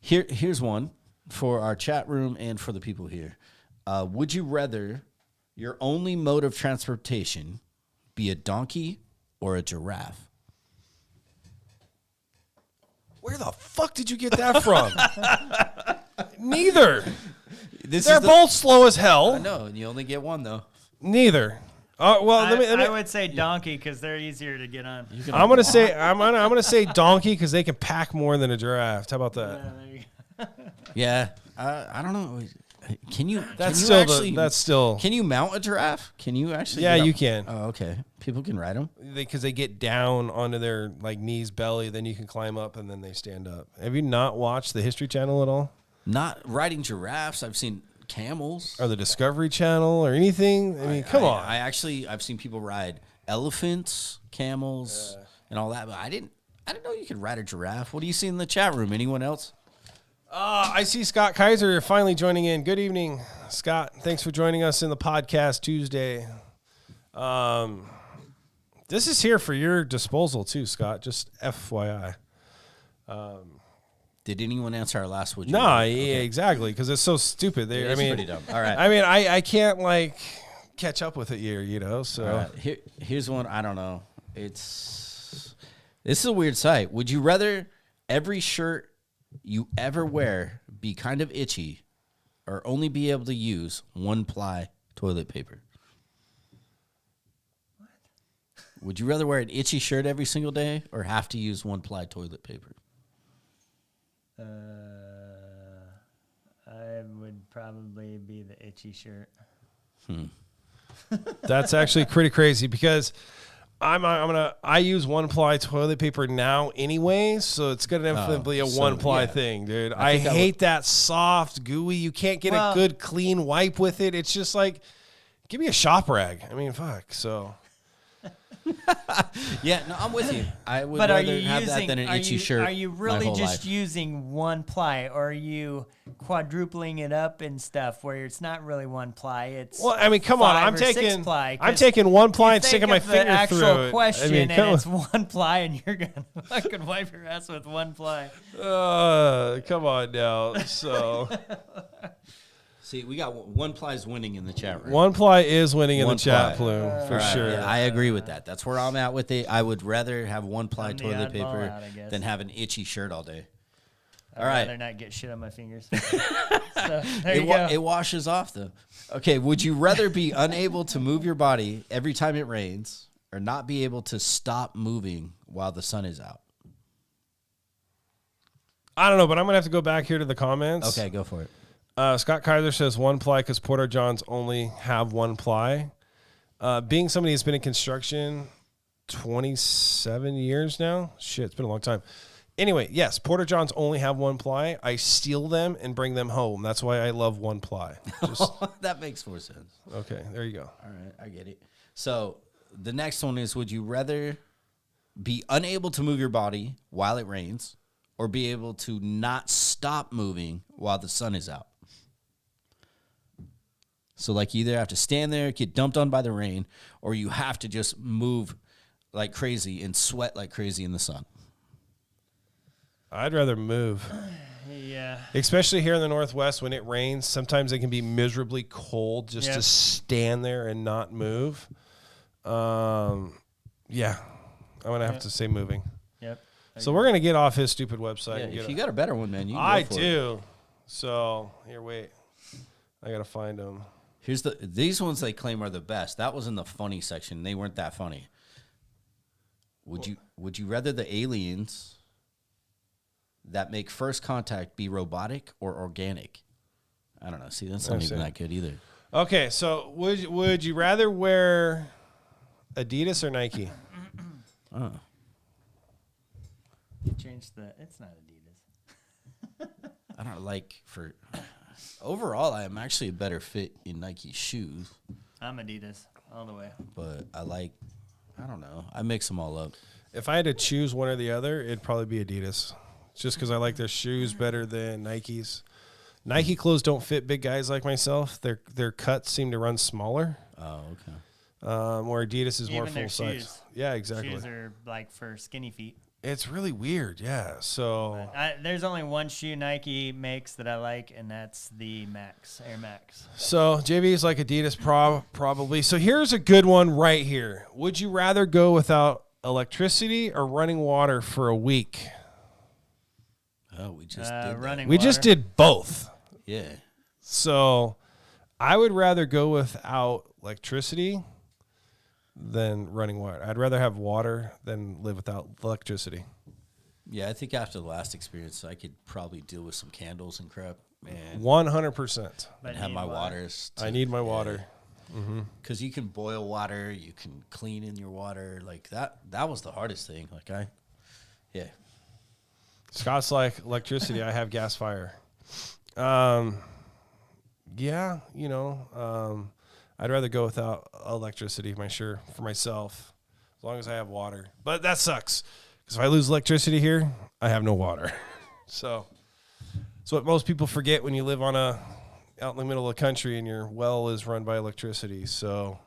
here's one for our chat room and for the people here. Would you rather your only mode of transportation be a donkey or a giraffe? Where the fuck did you get that from? Neither. They're both slow as hell. I know, and you only get one though. Neither. Let me. I would say donkey because they're easier to get on. I'm gonna say donkey because they can pack more than a giraffe. How about that? Yeah, I don't know. Can you? That's still. Can you mount a giraffe? Can you actually? Yeah, you can. Oh, okay. People can ride them because they get down onto their knees, belly. Then you can climb up, and then they stand up. Have you not watched the History Channel at all? Not riding giraffes. I've seen camels or the Discovery Channel or anything. I mean, come on. I've seen people ride elephants, camels, and all that. But I didn't know you could ride a giraffe. What do you see in the chat room? Anyone else? I see Scott Kaiser finally joining in. Good evening, Scott. Thanks for joining us in the podcast Tuesday. This is here for your disposal too, Scott. Just FYI. Did anyone answer our last? Would you? No, yeah, exactly, because it's so stupid. It's pretty dumb. All right. I mean, I can't catch up with it here, So right. Here's one. I don't know. This is a weird site. Would you rather every shirt you ever wear be kind of itchy or only be able to use one-ply toilet paper? What? Would you rather wear an itchy shirt every single day or have to use one-ply toilet paper? I would probably be the itchy shirt. That's actually pretty crazy because I use one ply toilet paper now anyway, so it's gonna definitely be a one ply thing, dude. I hate that soft, gooey. You can't get a good clean wipe with it. It's just like, give me a shop rag. I mean, fuck. So. Yeah, no, I'm with you. I would rather have that than an itchy shirt. Are you really just using one ply, or are you quadrupling it up and stuff where it's not really one ply? It's come on. I'm taking one ply and sticking my finger through it. Actual question, and it's one ply, and you're gonna fucking wipe your ass with one ply. Come on now. So. See, we got one ply's winning in the chat room. One ply is winning in the chat room for sure. Yeah, I agree with that. That's where I'm at with it. I would rather have one ply toilet paper than have an itchy shirt all day. I'd rather not get shit on my fingers. So, there you go. It washes off though. Okay, would you rather be unable to move your body every time it rains or not be able to stop moving while the sun is out? I don't know, but I'm going to have to go back here to the comments. Okay, go for it. Scott Kaiser says one ply because Porta Johns only have one ply. Being somebody who's been in construction 27 years now, shit, it's been a long time. Anyway, yes, Porta Johns only have one ply. I steal them and bring them home. That's why I love one ply. That makes more sense. Okay, there you go. All right, I get it. So the next one is, would you rather be unable to move your body while it rains or be able to not stop moving while the sun is out? So, like, you either have to stand there, get dumped on by the rain, or you have to just move like crazy and sweat like crazy in the sun. I'd rather move. Yeah. Especially here in the Northwest when it rains. Sometimes it can be miserably cold just to stand there and not move. Yeah. I'm going to have to say moving. Yep. So we're going to get off his stupid website. Yeah, if you got a better one, man, you can I go for do. So, here, wait. I got to find them. These ones they claim are the best. That was in the funny section. They weren't that funny. Would you rather the aliens that make first contact be robotic or organic? I don't know. See, that's not even that good either. Okay, so would you rather wear Adidas or Nike? Oh. Change it's not Adidas. I don't like for overall. I am actually a better fit in Nike shoes. I'm Adidas all the way. But I don't know. I mix them all up. If I had to choose one or the other, it'd probably be Adidas. Just because I like their shoes better than Nikes. Nike clothes don't fit big guys like myself. Their cuts seem to run smaller. Oh, okay. Where Adidas is more Even their full size. shoes. Yeah, exactly. Shoes are like for skinny feet. It's really weird, yeah. So there's only one shoe Nike makes that I like, and that's the Max, Air Max. So JV is like Adidas probably. So here's a good one right here. Would you rather go without electricity or running water for a week? Oh, we just did running. We water. just did both. Yeah. So I would rather go without electricity than running water. I'd rather have water than live without electricity. Yeah, I think after the last experience, I could probably deal with some candles and crap. Man, 100%. and have my waters. I need my water. Because you can boil water, you can clean in your water. Like that was the hardest thing. Yeah. Scott's like electricity. I have gas fire. Yeah, I'd rather go without electricity for myself, as long as I have water. But that sucks, because if I lose electricity here, I have no water. So it's what most people forget when you live out in the middle of the country and your well is run by electricity. So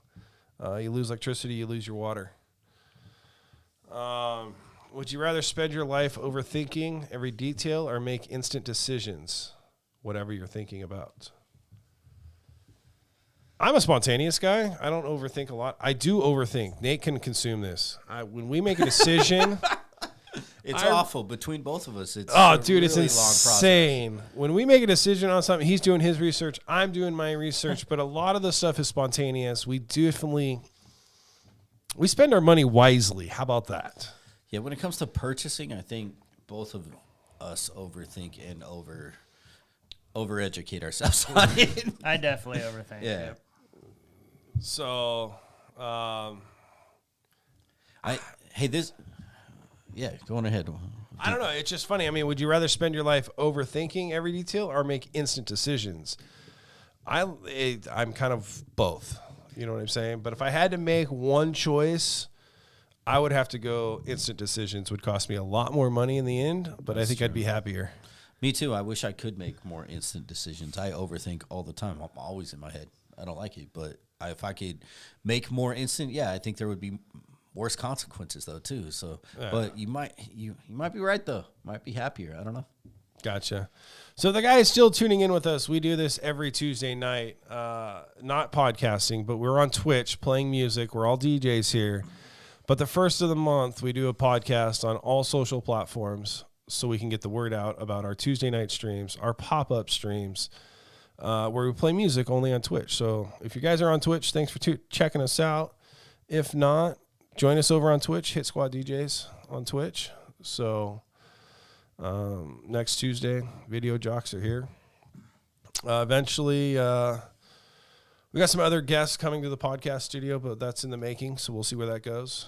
you lose electricity, you lose your water. Would you rather spend your life overthinking every detail or make instant decisions, whatever you're thinking about? I'm a spontaneous guy. I don't overthink a lot. I do overthink. Nate can consume this. When we make a decision, It's awful between both of us. It's dude, it's really insane. When we make a decision on something, he's doing his research, I'm doing my research, but a lot of the stuff is spontaneous. We spend our money wisely. How about that? Yeah, when it comes to purchasing, I think both of us overthink and overeducate ourselves on it. I definitely overthink. Yeah. So, go on ahead. I don't know. It's just funny. I mean, would you rather spend your life overthinking every detail or make instant decisions? I'm kind of both. You know what I'm saying? But if I had to make one choice, I would have to go instant decisions. Would cost me a lot more money in the end, but I think I'd be happier. Me too. I wish I could make more instant decisions. I overthink all the time. I'm always in my head. I don't like it, but if I could make more instant, I think there would be worse consequences though too. So, but you might be right though. Might be happier. I don't know. Gotcha. So the guy is still tuning in with us. We do this every Tuesday night, not podcasting, but we're on Twitch playing music. We're all DJs here. But the first of the month, we do a podcast on all social platforms so we can get the word out about our Tuesday night streams, our pop-up streams, where we play music only on Twitch. So if you guys are on Twitch, thanks for checking us out. If not, join us over on Twitch, Hit Squad DJs on Twitch. So next Tuesday, Video Jocks are here. Eventually, we got some other guests coming to the podcast studio, but that's in the making, so we'll see where that goes.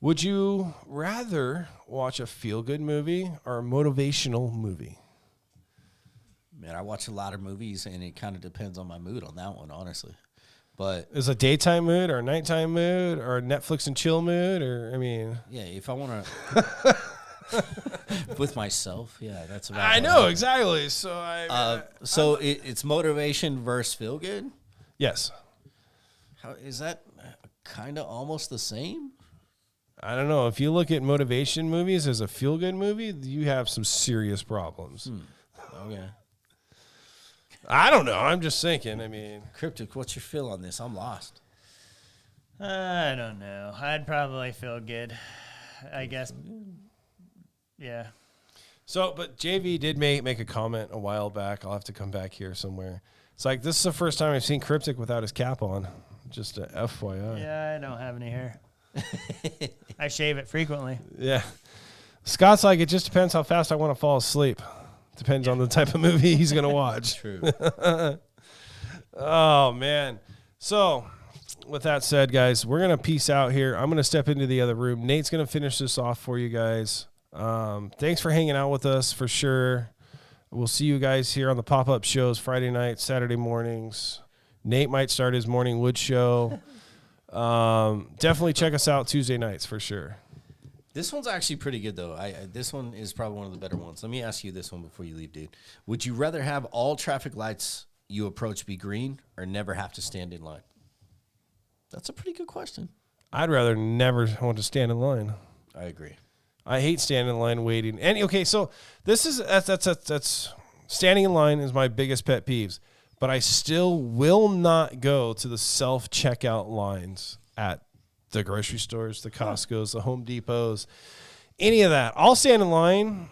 Would you rather watch a feel-good movie or a motivational movie? Man, I watch a lot of movies, and it kind of depends on my mood on that one, honestly. But is a daytime mood or a nighttime mood or a Netflix and chill mood, or if I want to with myself, that's about. I know exactly. So it's motivation versus feel good. Yes. How is that? Kind of almost the same. I don't know. If you look at motivation movies as a feel good movie, you have some serious problems. Okay. I don't know. I'm just thinking. I mean, Cryptic, what's your feel on this? I'm lost. I don't know. I'd probably feel good. I guess. Yeah. So, but JV did make a comment a while back. I'll have to come back here somewhere. It's like, this is the first time I've seen Cryptic without his cap on. Just a FYI. Yeah, I don't have any hair. I shave it frequently. Yeah. Scott's like, it just depends how fast I want to fall asleep. Depends on the type of movie he's going to watch. True. Oh, man. So, with that said, guys, we're going to peace out here. I'm going to step into the other room. Nate's going to finish this off for you guys. Thanks for hanging out with us for sure. We'll see you guys here on the pop-up shows Friday night, Saturday mornings. Nate might start his morning wood show. Definitely check us out Tuesday nights for sure. This one's actually pretty good, though. This one is probably one of the better ones. Let me ask you this one before you leave, dude. Would you rather have all traffic lights you approach be green or never have to stand in line? That's a pretty good question. I'd rather never want to stand in line. I agree. I hate standing in line waiting. And okay, so this is that's standing in line is my biggest pet peeves. But I still will not go to the self-checkout lines at the grocery stores, the Costco's, the Home Depots, any of that. I'll stand in line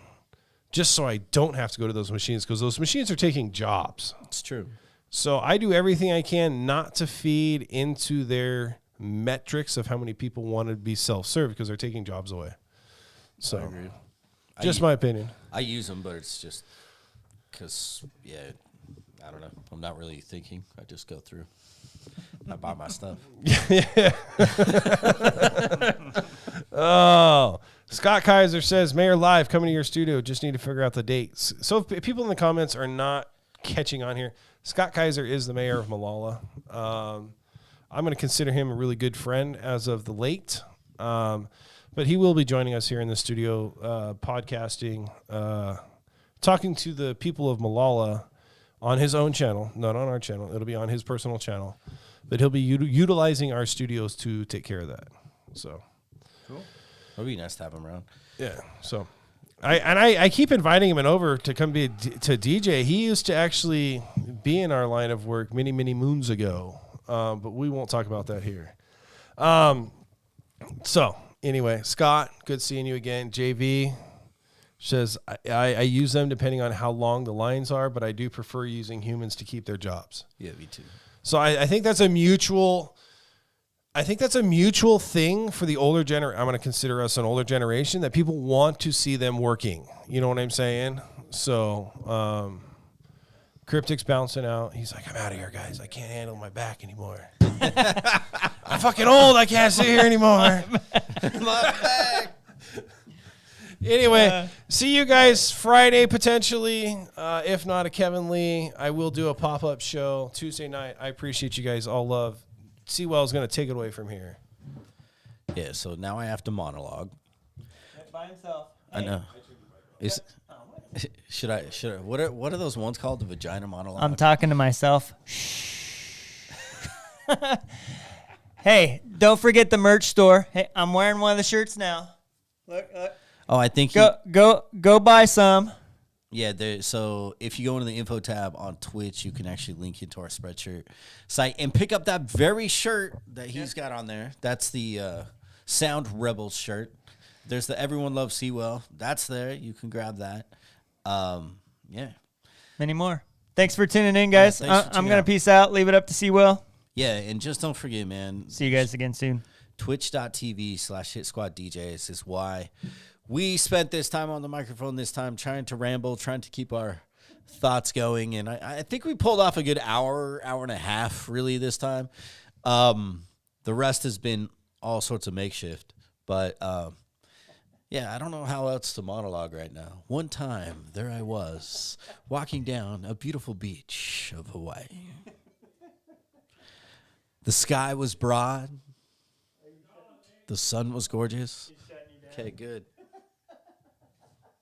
just so I don't have to go to those machines because those machines are taking jobs. It's true. So I do everything I can not to feed into their metrics of how many people want to be self-served because they're taking jobs away. So, I agree. Just my opinion. I use them, but it's just because, I don't know. I'm not really thinking. I just go through. I buy my stuff. Oh, Scott Kaiser says, Mayor Live coming to your studio. Just need to figure out the dates. So if people in the comments are not catching on here, Scott Kaiser is the mayor of Molalla. I'm going to consider him a really good friend as of the late. But he will be joining us here in the studio, podcasting, talking to the people of Molalla on his own channel, not on our channel. It'll be on his personal channel. But he'll be utilizing our studios to take care of that. So cool. It'll be nice to have him around. Yeah. So I keep inviting him over to come be to DJ. He used to actually be in our line of work many moons ago. But we won't talk about that here. So anyway, Scott, good seeing you again. JV says, I use them depending on how long the lines are, but I do prefer using humans to keep their jobs. Yeah, me too. So I think that's a mutual. I think that's a mutual thing for the older generation. I'm going to consider us an older generation that people want to see them working. You know what I'm saying? So, Cryptic's bouncing out. He's like, I'm out of here, guys. I can't handle my back anymore. I'm fucking old. I can't sit here anymore. My back. Anyway, see you guys Friday potentially. If not a Kevin Lee, I will do a pop-up show Tuesday night. I appreciate you guys. All love. Sewell's going to take it away from here. Yeah, so now I have to monologue. By himself. I know. Should I? What are those ones called? The vagina monologue? I'm talking to myself. Hey, don't forget the merch store. Hey, I'm wearing one of the shirts now. Look. Oh, I think Go buy some. Yeah, so if you go into the info tab on Twitch, you can actually link into our Spreadshirt site and pick up that very shirt that he's got on there. That's the Sound Rebels shirt. There's the Everyone Loves Sewell. That's there. You can grab that. Yeah. Many more. Thanks for tuning in, guys. Yeah, thanks for I'm tuning going to out. peace out. Leave it up to Sewell. Yeah, and just don't forget, man. See you guys again soon. Twitch.tv/HitSquadDJs is why we spent this time on the microphone this time trying to ramble, trying to keep our thoughts going. And I think we pulled off a good hour and a half, really, this time. The rest has been all sorts of makeshift. But, yeah, I don't know how else to monologue right now. One time, there I was, walking down a beautiful beach of Hawaii. The sky was broad. The sun was gorgeous. Okay, good.